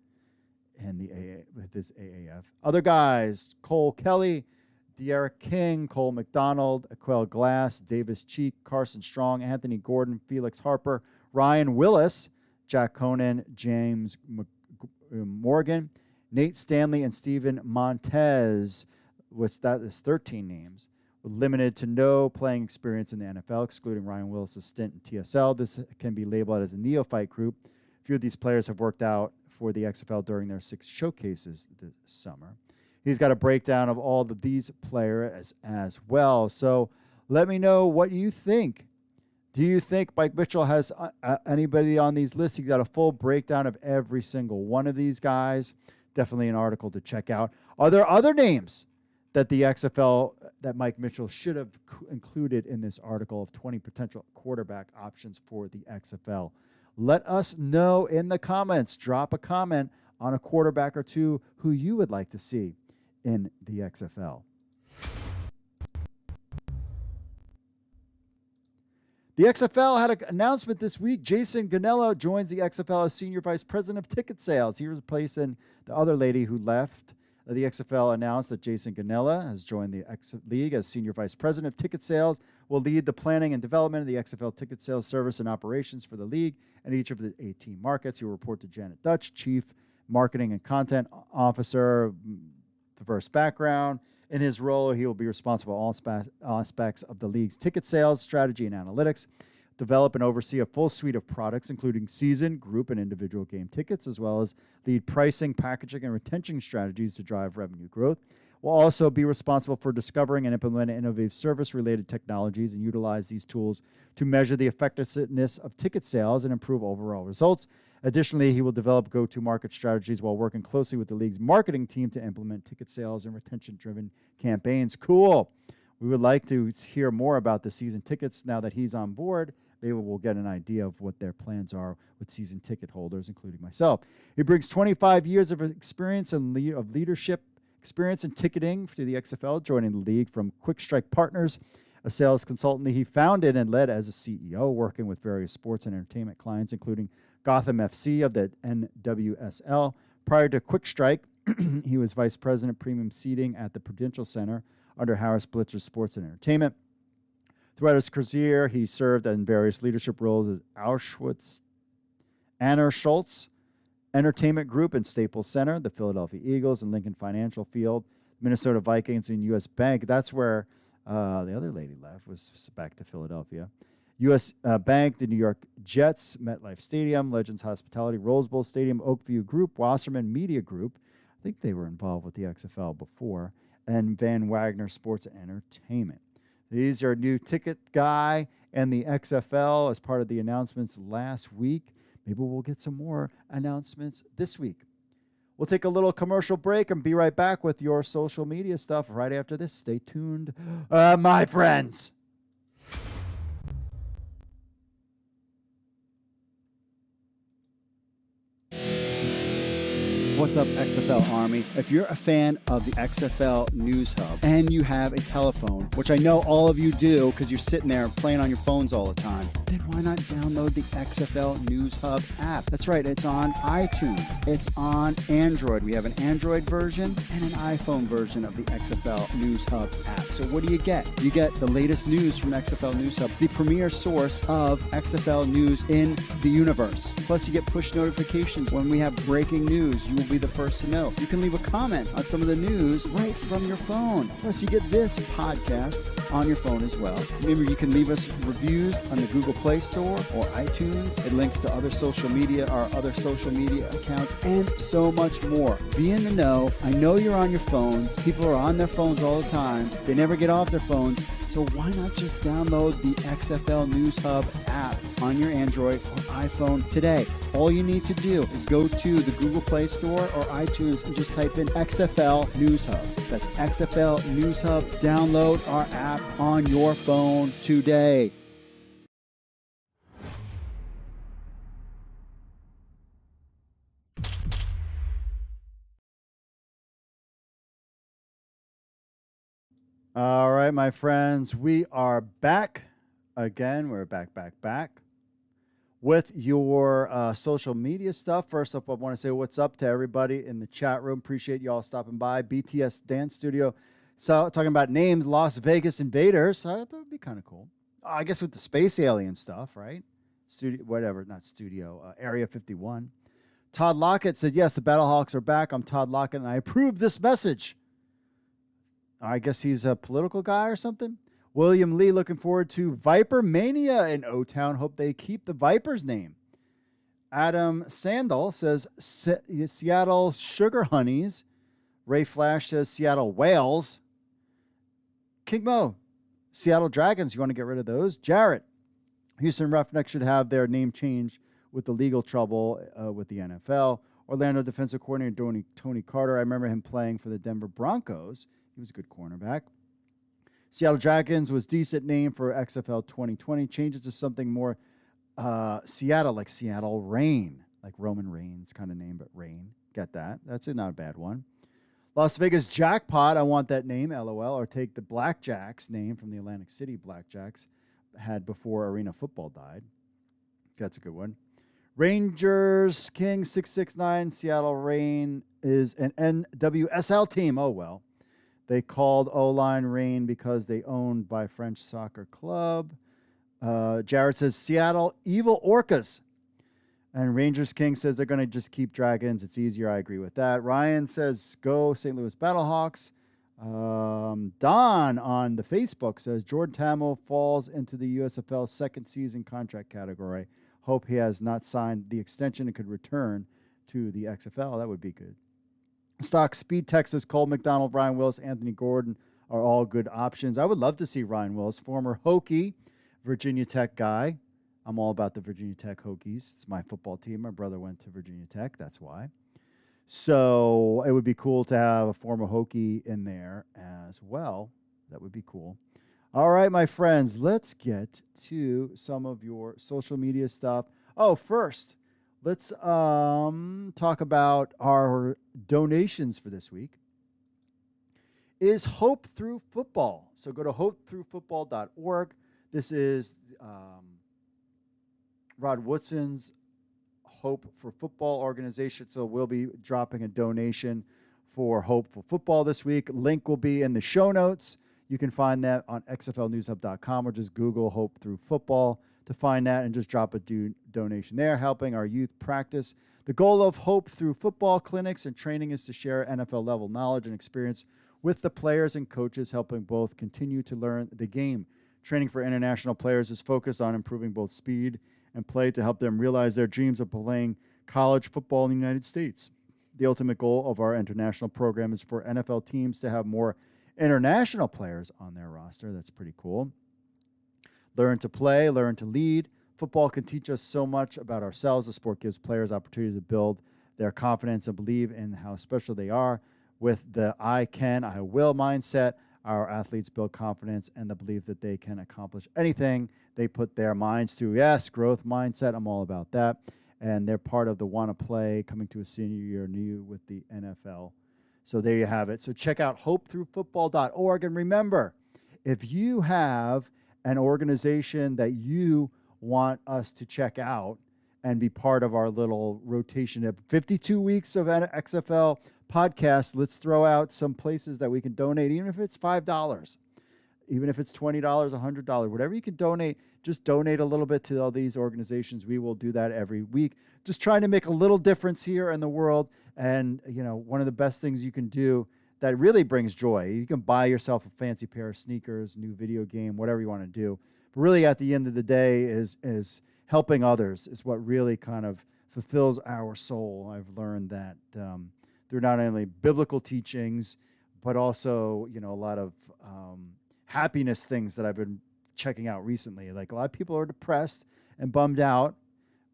and with this AAF. Other guys, Cole Kelly, De'Ara King, Cole McDonald, Aquel Glass, Davis Cheek, Carson Strong, Anthony Gordon, Felix Harper, Ryan Willis, Jack Conan, James Morgan, Nate Stanley, and Steven Montez, which that is 13 names, with limited to no playing experience in the NFL, excluding Ryan Willis' stint in TSL. This can be labeled as a neophyte group. A few of these players have worked out for the XFL during their 6 showcases this summer. He's got a breakdown of all of these players as well. So let me know what you think. Do you think Mike Mitchell has anybody on these lists? He's got a full breakdown of every single one of these guys. Definitely an article to check out. Are there other names that the XFL, that Mike Mitchell should have included in this article of 20 potential quarterback options for the XFL? Let us know in the comments. Drop a comment on a quarterback or two who you would like to see in the XFL. The XFL had an announcement this week. Jason Ganello joins the XFL as Senior Vice President of Ticket Sales. He was replacing the other lady who left. The XFL announced that Jason Ganella has joined the League as Senior Vice President of Ticket Sales, will lead the planning and development of the XFL ticket sales service and operations for the league and each of the 18 markets. He will report to Janet Dutch, Chief Marketing and Content Officer, diverse background. In his role, he will be responsible for all aspects of the league's ticket sales, strategy, and analytics, develop and oversee a full suite of products, including season, group, and individual game tickets, as well as lead pricing, packaging, and retention strategies to drive revenue growth. Will also be responsible for discovering and implementing innovative service-related technologies and utilize these tools to measure the effectiveness of ticket sales and improve overall results. Additionally, he will develop go-to-market strategies while working closely with the league's marketing team to implement ticket sales and retention-driven campaigns. Cool. We would like to hear more about the season tickets now that he's on board. Maybe we'll get an idea of what their plans are with season ticket holders, including myself. He brings 25 years of experience and of leadership experience in ticketing to the XFL, joining the league from Quick Strike Partners, a sales consultant he founded and led as a CEO, working with various sports and entertainment clients, including Gotham FC of the NWSL. Prior to Quick Strike, he was vice president premium seating at the Prudential Center under Harris Blitzer Sports and Entertainment. Throughout his career, he served in various leadership roles at Auschwitz, Anna Schultz Entertainment Group and Staples Center, the Philadelphia Eagles and Lincoln Financial Field, Minnesota Vikings, and U.S. Bank. That's where the other lady left, was back to Philadelphia. U.S. Bank, the New York Jets, MetLife Stadium, Legends Hospitality, Rose Bowl Stadium, Oakview Group, Wasserman Media Group. I think they were involved with the XFL before, and Van Wagner Sports and Entertainment. These are new ticket guy and the XFL as part of the announcements last week. Maybe we'll get some more announcements this week. We'll take a little commercial break and be right back with your social media stuff right after this. Stay tuned, my friends. What's up, XFL Army? If you're a fan of the XFL News Hub and you have a telephone, which I know all of you do because you're sitting there playing on your phones all the time, then why not download the XFL News Hub app? That's right, it's on iTunes. It's on Android. We have an Android version and an iPhone version of the XFL News Hub app. So what do you get? You get the latest news from XFL News Hub, the premier source of XFL news in the universe. Plus, you get push notifications when we have breaking news. You will you'll be the first to know. You can leave a comment on some of the news right from your phone. Plus, you get this podcast on your phone as well. Remember, you can leave us reviews on the Google Play Store or iTunes. It links to other social media, our other social media accounts, and so much more. Be in the know. I know you're on your phones. People are on their phones all the time. They never get off their phones. So why not just download the XFL News Hub app on your Android or iPhone today? All you need to do is go to the Google Play Store or iTunes and just type in XFL News Hub. That's XFL News Hub. Download our app on your phone today. All right, my friends, we are back again. We're back with your social media stuff. First up, I want to say what's up to everybody in the chat room. Appreciate you all stopping by. BTS Dance Studio. So talking about names, Las Vegas Invaders. That would be kind of cool. I guess with the space alien stuff, right? Area 51. Todd Lockett said, yes, the BattleHawks are back. I'm Todd Lockett, and I approve this message. I guess he's a political guy or something. William Lee, looking forward to Viper Mania in O-Town. Hope they keep the Vipers name. Adam Sandal says Seattle Sugar Honeys. Ray Flash says Seattle Whales. King Mo, Seattle Dragons. You want to get rid of those? Jarrett, Houston Roughnecks should have their name changed with the legal trouble with the NFL. Orlando defensive coordinator Tony Carter. I remember him playing for the Denver Broncos. He was a good cornerback. Seattle Dragons was decent name for XFL 2020. Changes to something more Seattle, like Seattle Rain, like Roman Reigns kind of name, but Rain. Get that? That's not a bad one. Las Vegas Jackpot. I want that name, LOL. Or take the Blackjacks name from the Atlantic City Blackjacks had before Arena Football died. That's a good one. Rangers King 669. Seattle Rain is an NWSL team. Oh, well. They called O-line Rain because they owned by French Soccer Club. Jared says Seattle Evil Orcas. And Rangers King says they're going to just keep Dragons. It's easier. I agree with that. Ryan says go St. Louis BattleHawks. Don on the Facebook says Jordan Tamil falls into the USFL second season contract category. Hope he has not signed the extension and could return to the XFL. That would be good. Stock Speed Texas, Cole McDonald, Ryan Willis, Anthony Gordon are all good options. I would love to see Ryan Willis, former Hokie, Virginia Tech guy. I'm all about the Virginia Tech Hokies. It's my football team. My brother went to Virginia Tech. That's why. So it would be cool to have a former Hokie in there as well. That would be cool. All right, my friends, let's get to some of your social media stuff. Oh, first, let's talk about our donations for this week. Is Hope Through Football. So go to hopethroughfootball.org. This is Rod Woodson's Hope for Football organization. So we'll be dropping a donation for Hope for Football this week. Link will be in the show notes. You can find that on xflnewshub.com or just Google Hope Through Football to find that and just drop a donation there, helping our youth practice. The goal of Hope Through Football clinics and training is to share NFL-level knowledge and experience with the players and coaches, helping both continue to learn the game. Training for international players is focused on improving both speed and play to help them realize their dreams of playing college football in the United States. The ultimate goal of our international program is for NFL teams to have more international players on their roster. That's pretty cool. Learn to play, learn to lead. Football can teach us so much about ourselves. The sport gives players opportunities to build their confidence and believe in how special they are. With the I can, I will mindset, our athletes build confidence and the belief that they can accomplish anything they put their minds to. Yes, growth mindset. I'm all about that. And they're part of the Want to Play coming to a senior year new with the NFL. So there you have it. So check out hopethroughfootball.org. And remember, if you have an organization that you want us to check out and be part of our little rotation of 52 weeks of XFL podcast, let's throw out some places that we can donate, even if it's $5. even if it's $20, $100, whatever you can donate, just donate a little bit to all these organizations. We will do that every week. Just trying to make a little difference here in the world. And, one of the best things you can do that really brings joy, you can buy yourself a fancy pair of sneakers, new video game, whatever you want to do. But really at the end of the day is helping others is what really kind of fulfills our soul. I've learned that through not only biblical teachings, but also, a lot of happiness things that I've been checking out recently. Like a lot of people are depressed and bummed out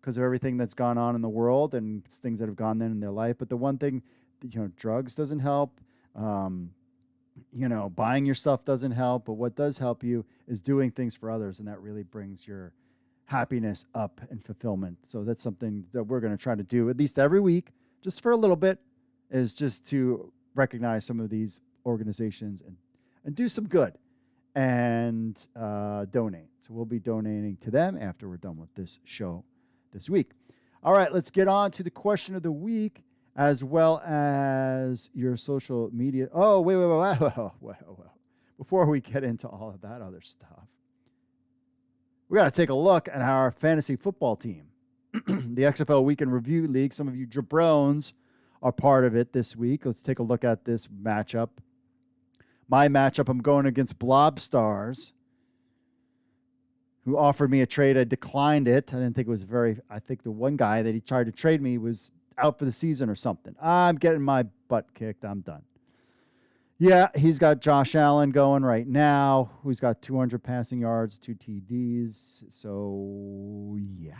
because of everything that's gone on in the world and things that have gone on in their life. But the one thing, drugs doesn't help. Buying your stuff doesn't help. But what does help you is doing things for others. And that really brings your happiness up and fulfillment. So that's something that we're going to try to do at least every week, just for a little bit, is just to recognize some of these organizations and do some good and donate. So we'll be donating to them after we're done with this show this week. All right, let's get on to the question of the week as well as your social media. Oh, wait. Before we get into all of that other stuff, we got to take a look at our fantasy football team. The XFL Weekend Review League. Some of you jabrones are part of it this week. Let's take a look at this matchup. My matchup, I'm going against Blob Stars, who offered me a trade. I declined it. I didn't think it was I think the one guy that he tried to trade me was out for the season or something. I'm getting my butt kicked. I'm done. Yeah, he's got Josh Allen going right now, who's got 200 passing yards, 2 TDs. So, yeah.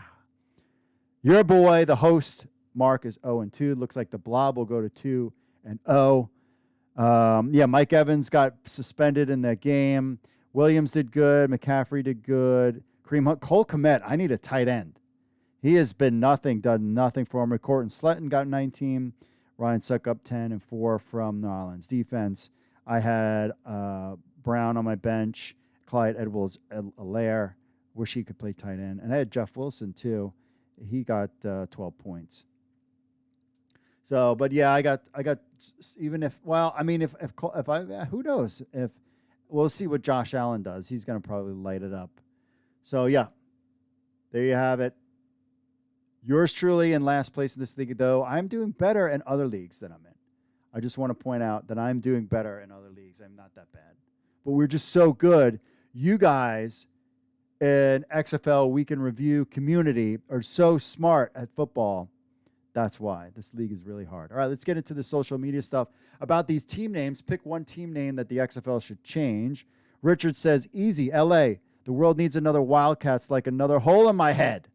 Your boy, the host, Mark, is 0-2. Looks like the Blob will go to 2-0. Mike Evans got suspended in that game. Williams did good. McCaffrey did good. Kareem Hunt. Cole Kmet, I need a tight end. He has been done nothing for him. Cortland Sutton got 19. Ryan Suckup 10 and 4 from New Orleans defense. I had Brown on my bench. Clyde Edwards-Helaire. Wish he could play tight end. And I had Jeff Wilson too. He got 12 points. So, but yeah, I got even if who knows if we'll see what Josh Allen does. He's going to probably light it up. So yeah, there you have it. Yours truly in last place in this league, though. I'm doing better in other leagues that I'm in. I just want to point out that I'm doing better in other leagues. I'm not that bad. But we're just so good. You guys in XFL Weekend Review community are so smart at football. That's why. This league is really hard. All right, let's get into the social media stuff. About these team names, pick one team name that the XFL should change. Richard says, easy, LA. The world needs another Wildcats like another hole in my head.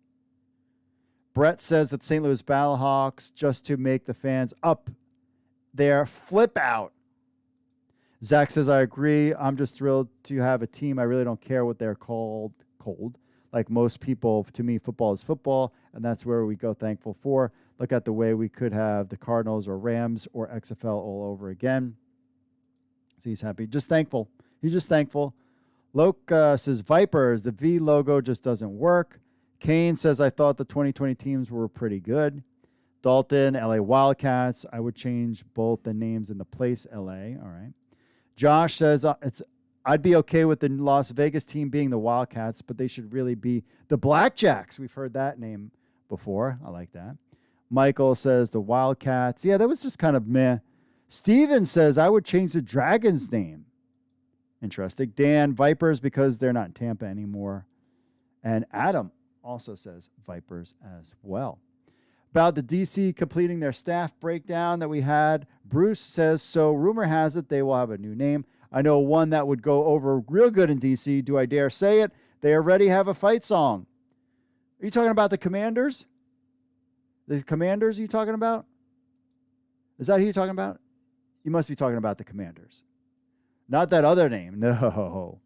Brett says that St. Louis BattleHawks just to make the fans up there flip out. Zach says, I agree. I'm just thrilled to have a team. I really don't care what they're called. Cold. Like most people, to me, football is football, and that's where we go thankful for. Look at the way we could have the Cardinals or Rams or XFL all over again. So he's happy. Just thankful. He's just thankful. Loke says, Vipers, the V logo just doesn't work. Kane says, I thought the 2020 teams were pretty good. Dalton, LA Wildcats. I would change both the names and the place, LA. All right. Josh says, I'd be okay with the Las Vegas team being the Wildcats, but they should really be the Blackjacks. We've heard that name before. I like that. Michael says the Wildcats. Yeah, that was just kind of meh. Steven says, I would change the Dragons name. Interesting. Dan, Vipers, because they're not in Tampa anymore. And Adam also says Vipers as well. About the DC completing their staff breakdown that we had, Bruce says, so rumor has it they will have a new name. I know one that would go over real good in DC. Do I dare say it? They already have a fight song. Are you talking about the Commanders? The Commanders are you talking about? Is that who you're talking about? You must be talking about the Commanders. Not that other name. No.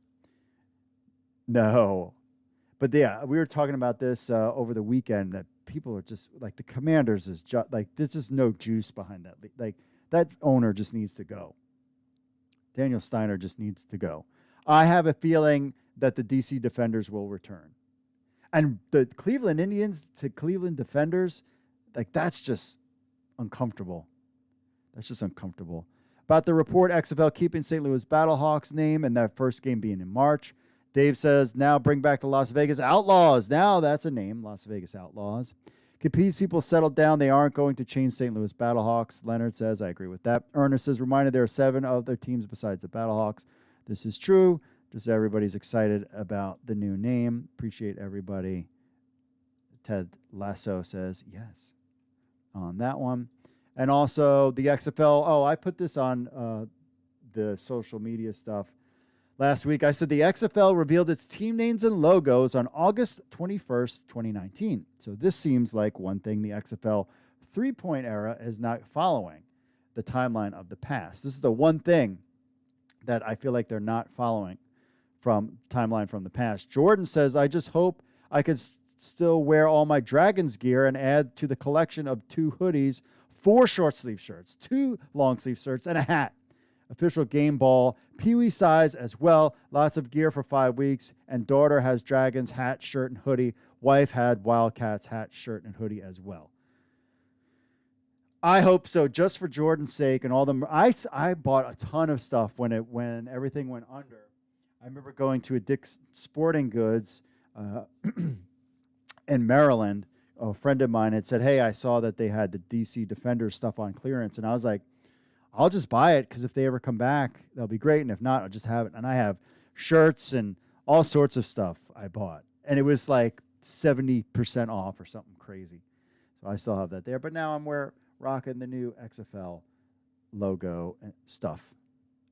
But yeah, we were talking about this over the weekend that people are just like the Commanders is just like there's just no juice behind that. Like that owner just needs to go. Daniel Steiner just needs to go. I have a feeling that the DC Defenders will return. And the Cleveland Indians to Cleveland Defenders, like that's just uncomfortable. That's just uncomfortable. About the report, XFL keeping St. Louis BattleHawks name and that first game being in March. Dave says, now bring back the Las Vegas Outlaws. Now that's a name, Las Vegas Outlaws. Can these people settle down? They aren't going to change St. Louis Battlehawks. Leonard says, I agree with that. Ernest is reminded there are 7 other teams besides the Battlehawks. This is true. Just everybody's excited about the new name. Appreciate everybody. Ted Lasso says yes on that one. And also the XFL. Oh, I put this on the social media stuff last week. I said the XFL revealed its team names and logos on August 21st, 2019. So this seems like one thing the XFL 3-point era is not following the timeline of the past. This is the one thing that I feel like they're not following from timeline from the past. Jordan says, I just hope I could still wear all my Dragons gear and add to the collection of 2 hoodies, 4 short sleeve shirts, 2 long sleeve shirts, and a hat. Official game ball, Pee-wee size as well. Lots of gear for 5 weeks. And daughter has Dragons hat, shirt, and hoodie. Wife had Wildcats hat, shirt, and hoodie as well. I hope so, just for Jordan's sake and all them. I bought a ton of stuff when everything went under. I remember going to a Dick's Sporting Goods in Maryland. A friend of mine had said, hey, I saw that they had the DC Defenders stuff on clearance. And I was like, I'll just buy it because if they ever come back, they'll be great. And if not, I'll just have it. And I have shirts and all sorts of stuff I bought. And it was like 70% off or something crazy. So I still have that there. But now I'm rocking the new XFL logo and stuff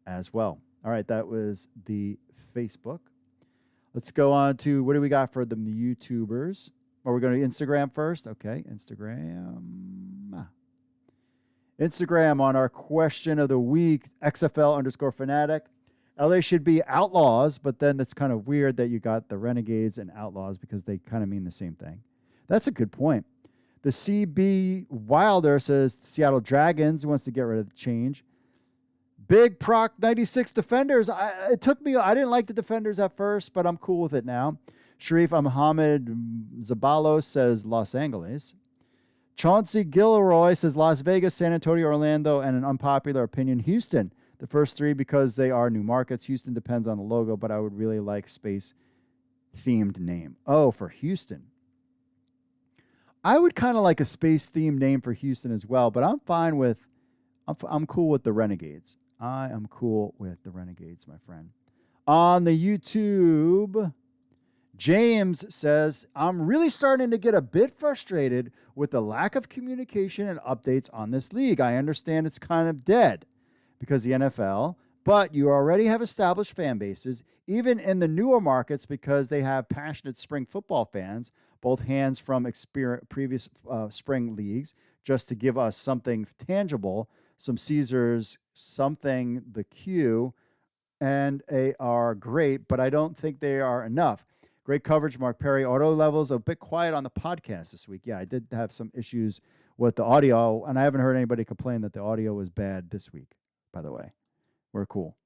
as well. All right, that was the Facebook. Let's go on to what do we got for the YouTubers? Are we going to Instagram first? Okay, Instagram. Instagram on our question of the week, XFL_fanatic. LA should be Outlaws, but then it's kind of weird that you got the Renegades and Outlaws because they kind of mean the same thing. That's a good point. The CB Wilder says Seattle Dragons wants to get rid of the change. Big Proc 96 Defenders. I didn't like the Defenders at first, but I'm cool with it now. Sharif Mohammed Zabalos says Los Angeles. Chauncey Gilroy says Las Vegas, San Antonio, Orlando, and an unpopular opinion, Houston. The first 3 because they are new markets. Houston depends on the logo, but I would really like space-themed name. Oh, for Houston. I would kind of like a space-themed name for Houston as well, but I'm cool with the Renegades. I am cool with the Renegades, my friend. On the YouTube, James says, I'm really starting to get a bit frustrated with the lack of communication and updates on this league. I understand it's kind of dead because the NFL, but you already have established fan bases, even in the newer markets, because they have passionate spring football fans, both hands from previous spring leagues, just to give us something tangible, some Caesars, something, the Q, and they are great, but I don't think they are enough. Great coverage, Mark Perry. Auto levels a bit quiet on the podcast this week. Yeah, I did have some issues with the audio, and I haven't heard anybody complain that the audio was bad this week, by the way. We're cool.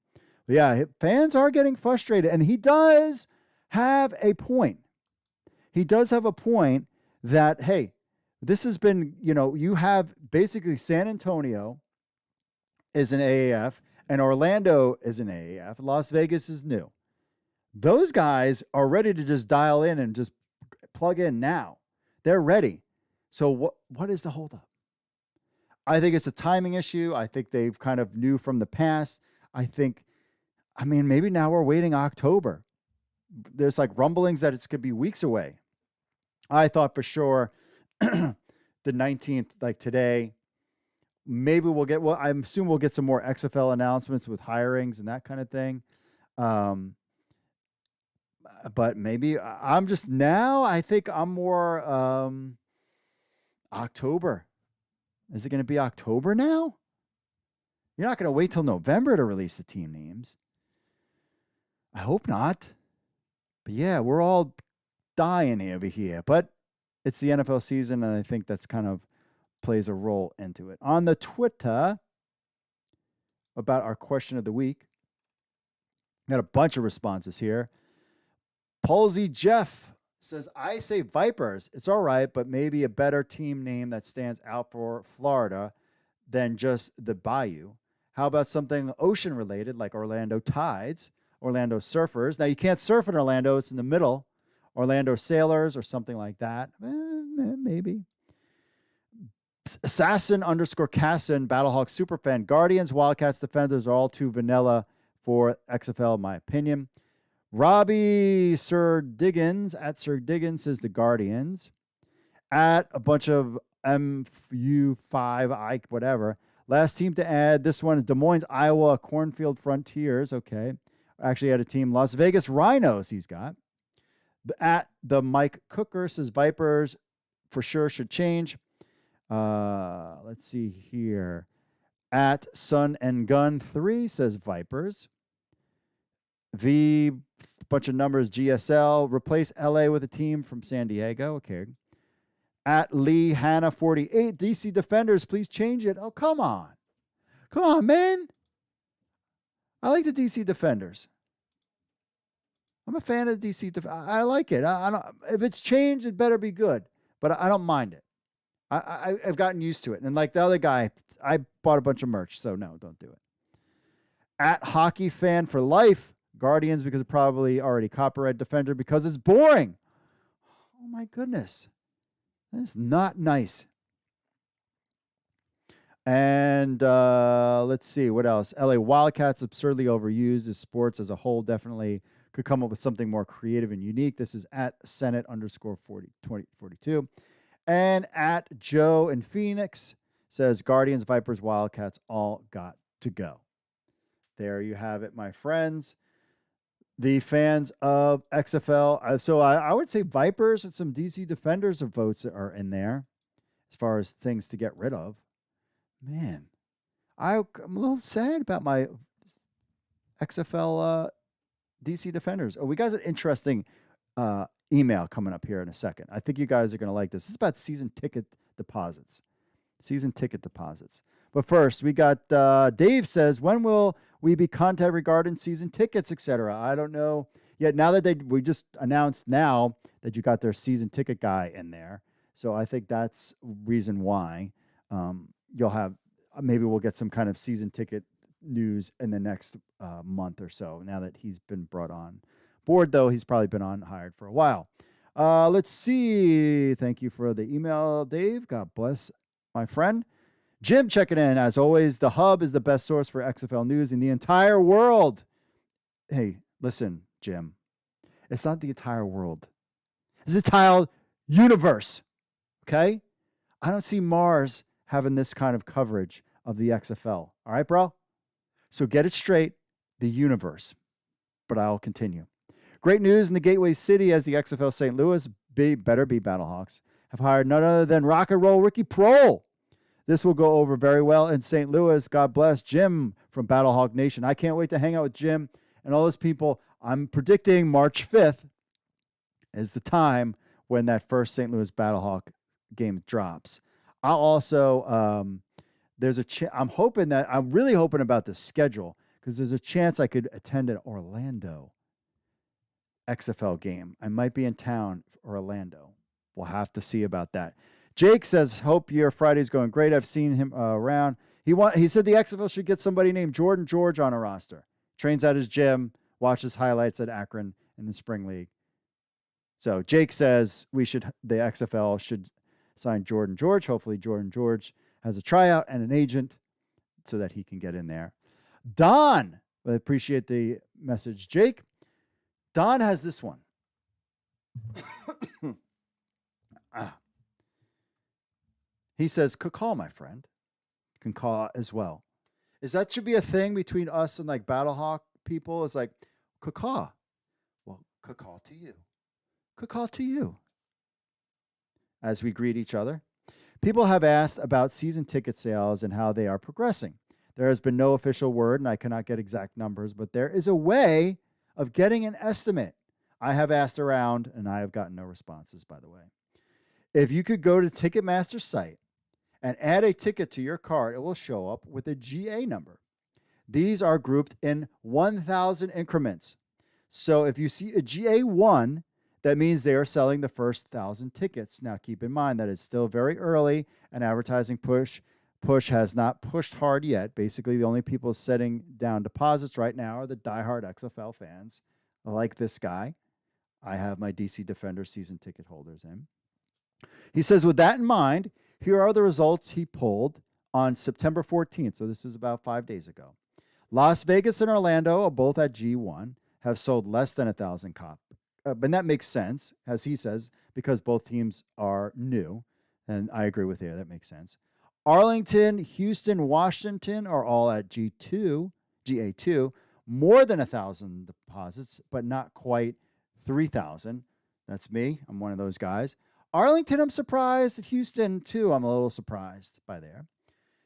But yeah, fans are getting frustrated, and he does have a point. He does have a point that, hey, this has been, you have basically San Antonio is an AAF, and Orlando is an AAF. Las Vegas is new. Those guys are ready to just dial in and just plug in now. They're ready. So what is the holdup? I think it's a timing issue. I think they've kind of knew from the past. Maybe now we're waiting October. There's like rumblings that it could be weeks away. I thought for sure the 19th, like today, maybe I assume we'll get some more XFL announcements with hirings and that kind of thing. But maybe I'm just now, I think I'm more October. Is it going to be October now? You're not going to wait till November to release the team names. I hope not. But yeah, we're all dying over here. But it's the NFL season, and I think that's kind of plays a role into it. On the Twitter, about our question of the week, got a bunch of responses here. Palsy Jeff says, I say Vipers. It's all right, but maybe a better team name that stands out for Florida than just the Bayou. How about something ocean related like Orlando Tides, Orlando Surfers? Now, you can't surf in Orlando. It's in the middle. Orlando Sailors or something like that. Maybe. Assassin _ Cassin, BattleHawks Superfan. Guardians, Wildcats, Defenders are all too vanilla for XFL, in my opinion. Robbie Sir Diggins, at Sir Diggins, says the Guardians. At a bunch of MU5, Ike, whatever. Last team to add, this one is Des Moines, Iowa, Cornfield Frontiers. Okay. Actually had a team, Las Vegas Rhinos he's got. At the Mike Cooker says Vipers for sure should change. Let's see here. At Sun and Gun 3 says Vipers. V, bunch of numbers, GSL. Replace LA with a team from San Diego. Okay. At Lee Hannah 48, DC Defenders, please change it. Oh, come on. Come on, man. I like the DC Defenders. I'm a fan of the DC. I like it. I don't. If it's changed, it better be good. But I don't mind it. I've gotten used to it. And like the other guy, I bought a bunch of merch. So no, don't do it. At Hockey Fan for Life, Guardians because it probably already copyright. Defender because it's boring. Oh my goodness. That's not nice. And let's see what else. LA Wildcats absurdly overused as sports as a whole. Definitely could come up with something more creative and unique. This is at Senate _ 2042. And at Joe in Phoenix says Guardians, Vipers, Wildcats all got to go. There you have it, my friends. The fans of XFL. So I would say Vipers and some DC Defenders of votes are in there as far as things to get rid of. Man, I'm a little sad about my XFL DC Defenders. Oh, we got an interesting email coming up here in a second. I think you guys are going to like this. This is about season ticket deposits. Season ticket deposits. But first, we got Dave says, when will we be contacted regarding season tickets, etc.? I don't know yet. Now that we just announced now that you got their season ticket guy in there. So I think that's reason why you'll have, maybe we'll get some kind of season ticket news in the next month or so. Now that he's been brought on board, though, he's probably been hired for a while. Let's see. Thank you for the email, Dave. God bless, my friend. Jim checking in. As always, the Hub is the best source for XFL news in the entire world. Hey, listen, Jim. It's not the entire world. It's the entire universe. Okay? I don't see Mars having this kind of coverage of the XFL. All right, bro? So get it straight. The universe. But I'll continue. Great news in the Gateway City as the XFL St. Louis, better be Battlehawks, have hired none other than rock and roll Ricky Prohl. This will go over very well in St. Louis. God bless Jim from Battlehawk Nation. I can't wait to hang out with Jim and all those people. I'm predicting March 5th is the time when that first St. Louis Battlehawk game drops. I'll also, there's a I'm really hoping about the schedule because there's a chance I could attend an Orlando XFL game. I might be in town for Orlando. We'll have to see about that. Jake says, hope your Friday's going great. I've seen him around. He said the XFL should get somebody named Jordan George on a roster. Trains at his gym, watches highlights at Akron in the spring league. So Jake says the XFL should sign Jordan George. Hopefully Jordan George has a tryout and an agent so that he can get in there. Don, I appreciate the message, Jake. Don has this one. He says, "Call, my friend." You can call as well. That should be a thing between us and like Battlehawk people. It's like, "Caw." Well, call to you. Call to you. As we greet each other. People have asked about season ticket sales and how they are progressing. There has been no official word, and I cannot get exact numbers, but there is a way of getting an estimate. I have asked around, and I have gotten no responses, by the way. If you could go to Ticketmaster's site and add a ticket to your card, it will show up with a GA number. These are grouped in 1,000 increments. So if you see a GA1, that means they are selling the first 1,000 tickets. Now, keep in mind that it's still very early, an advertising push push has not pushed hard yet. Basically, the only people setting down deposits right now are the diehard XFL fans, like this guy. I have my DC Defender season ticket holders in. He says, with that in mind, here are the results he pulled on September 14th. So this is about 5 days ago. Las Vegas and Orlando are both at G1, have sold less than 1,000 copies. But that makes sense, as he says, because both teams are new. And I agree with you. That makes sense. Arlington, Houston, Washington are all at G2, GA2, more than 1,000 deposits, but not quite 3,000. That's me. I'm one of those guys. Arlington, I'm surprised. At Houston, too, I'm a little surprised by there.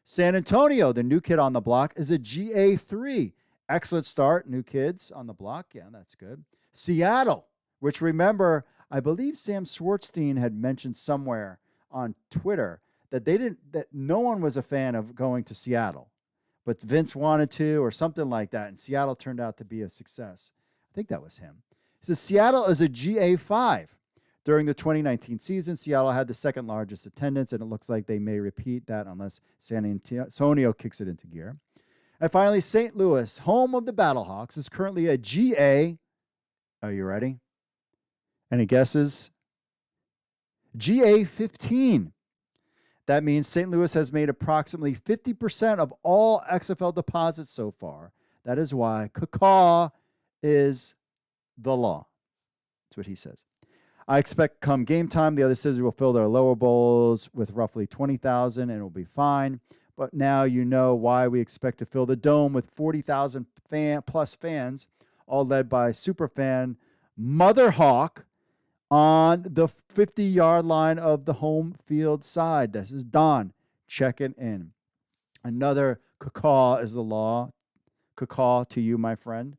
San Antonio, the new kid on the block, is a GA3. Excellent start. New kids on the block. Yeah, that's good. Seattle, which remember, I believe Sam Schwartzstein had mentioned somewhere on Twitter that no one was a fan of going to Seattle, but Vince wanted to or something like that, and Seattle turned out to be a success. I think that was him. He says Seattle is a GA5. During the 2019 season, Seattle had the second largest attendance, and it looks like they may repeat that unless San Antonio kicks it into gear. And finally, St. Louis, home of the BattleHawks, is currently a GA. Are you ready? Any guesses? GA15. That means St. Louis has made approximately 50% of all XFL deposits so far. That is why cacaw is the law. That's what he says. I expect come game time, the other cities will fill their lower bowls with roughly 20,000 and it'll be fine. But now you know why we expect to fill the dome with 40,000 plus fans, all led by superfan Mother Hawk on the 50-yard line of the home field side. This is Don checking in. Another cacaw is the law. Cacaw to you, my friend.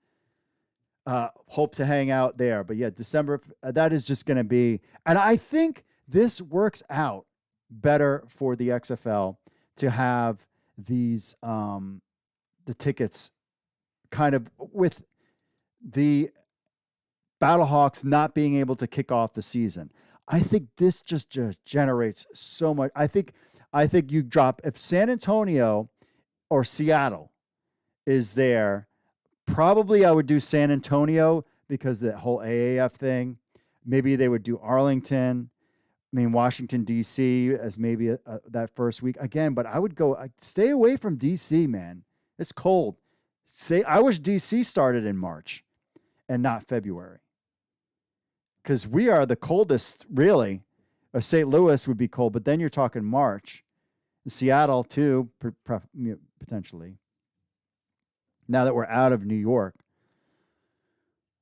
Hope to hang out there. But yeah, December, that is just going to be, and I think this works out better for the XFL to have these, the tickets kind of with the BattleHawks not being able to kick off the season. I think this just generates so much. I think you drop, if San Antonio or Seattle is there, probably I would do San Antonio because the whole AAF thing. Maybe they would do Arlington. I mean, Washington, D.C. as maybe that first week. Again, but I would go, stay away from D.C., man. It's cold. I wish D.C. started in March and not February. Because we are the coldest, really. St. Louis would be cold, but then you're talking March. Seattle, too, potentially. Now that we're out of New York.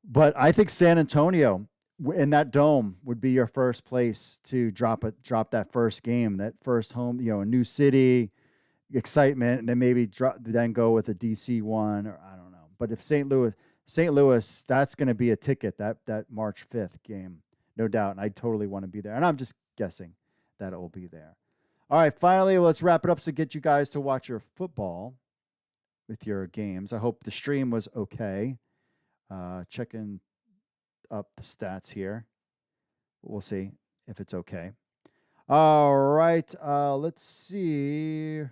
But I think San Antonio in that dome would be your first place to drop that first game, that first home, a new city, excitement, and then maybe then go with a DC one, or I don't know. But if St. Louis, that's going to be a ticket, that March 5th game, no doubt. And I totally want to be there. And I'm just guessing that it will be there. All right, finally, let's wrap it up so get you guys to watch your football with your games. I hope the stream was okay. Checking up the stats here. We'll see if it's okay. All right, let's see.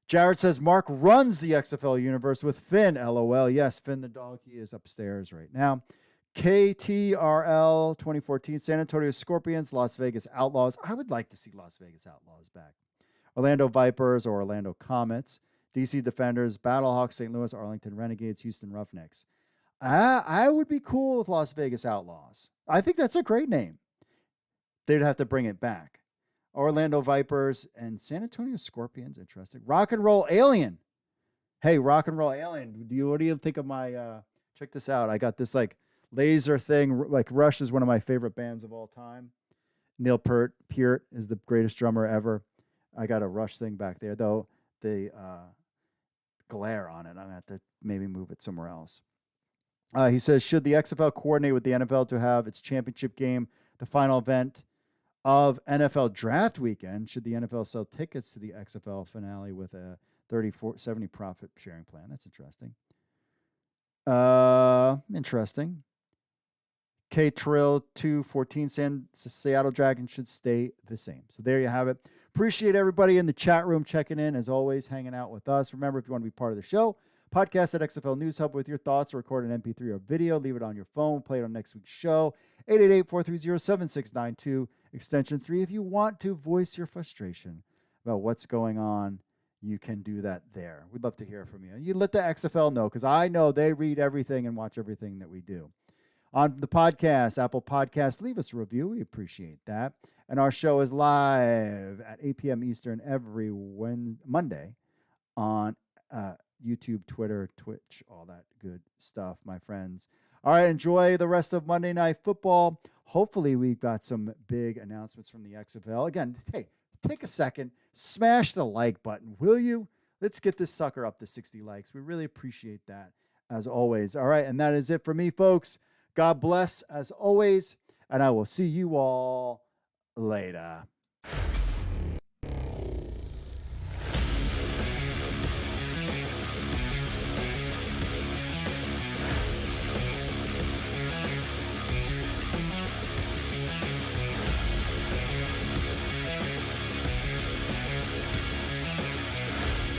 Jared says, Mark runs the XFL universe with Finn, LOL. Yes, Finn the dog, he is upstairs right now. KTRL 2014, San Antonio Scorpions, Las Vegas Outlaws. I would like to see Las Vegas Outlaws back. Orlando Vipers or Orlando Comets. DC Defenders, BattleHawks, St. Louis, Arlington Renegades, Houston Roughnecks. I would be cool with Las Vegas Outlaws. I think that's a great name. They'd have to bring it back. Orlando Vipers and San Antonio Scorpions, interesting. Rock and Roll Alien. Hey, Rock and Roll Alien, what do you think of my, check this out. I got this laser thing, Rush is one of my favorite bands of all time. Neil Peart is the greatest drummer ever. I got a Rush thing back there, though. The glare on it. I'm going to have to maybe move it somewhere else. He says, should the XFL coordinate with the NFL to have its championship game, the final event of NFL draft weekend? Should the NFL sell tickets to the XFL finale with a 30-70 profit sharing plan? That's interesting. Interesting. K Trill 214 Seattle Dragons should stay the same. So there you have it. Appreciate everybody in the chat room checking in, as always, hanging out with us. Remember, if you want to be part of the show, podcast at XFL News Hub with your thoughts, or record an MP3 or video. Leave it on your phone. Play it on next week's show. 888-430-7692, extension 3. If you want to voice your frustration about what's going on, you can do that there. We'd love to hear from you. You let the XFL know, because I know they read everything and watch everything that we do. On the podcast, Apple Podcasts, leave us a review. We appreciate that. And our show is live at 8 p.m. Eastern every Monday on YouTube, Twitter, Twitch, all that good stuff, my friends. All right, enjoy the rest of Monday Night Football. Hopefully, we've got some big announcements from the XFL. Again, hey, take a second, smash the like button, will you? Let's get this sucker up to 60 likes. We really appreciate that, as always. All right, and that is it for me, folks. God bless, as always, and I will see you all later.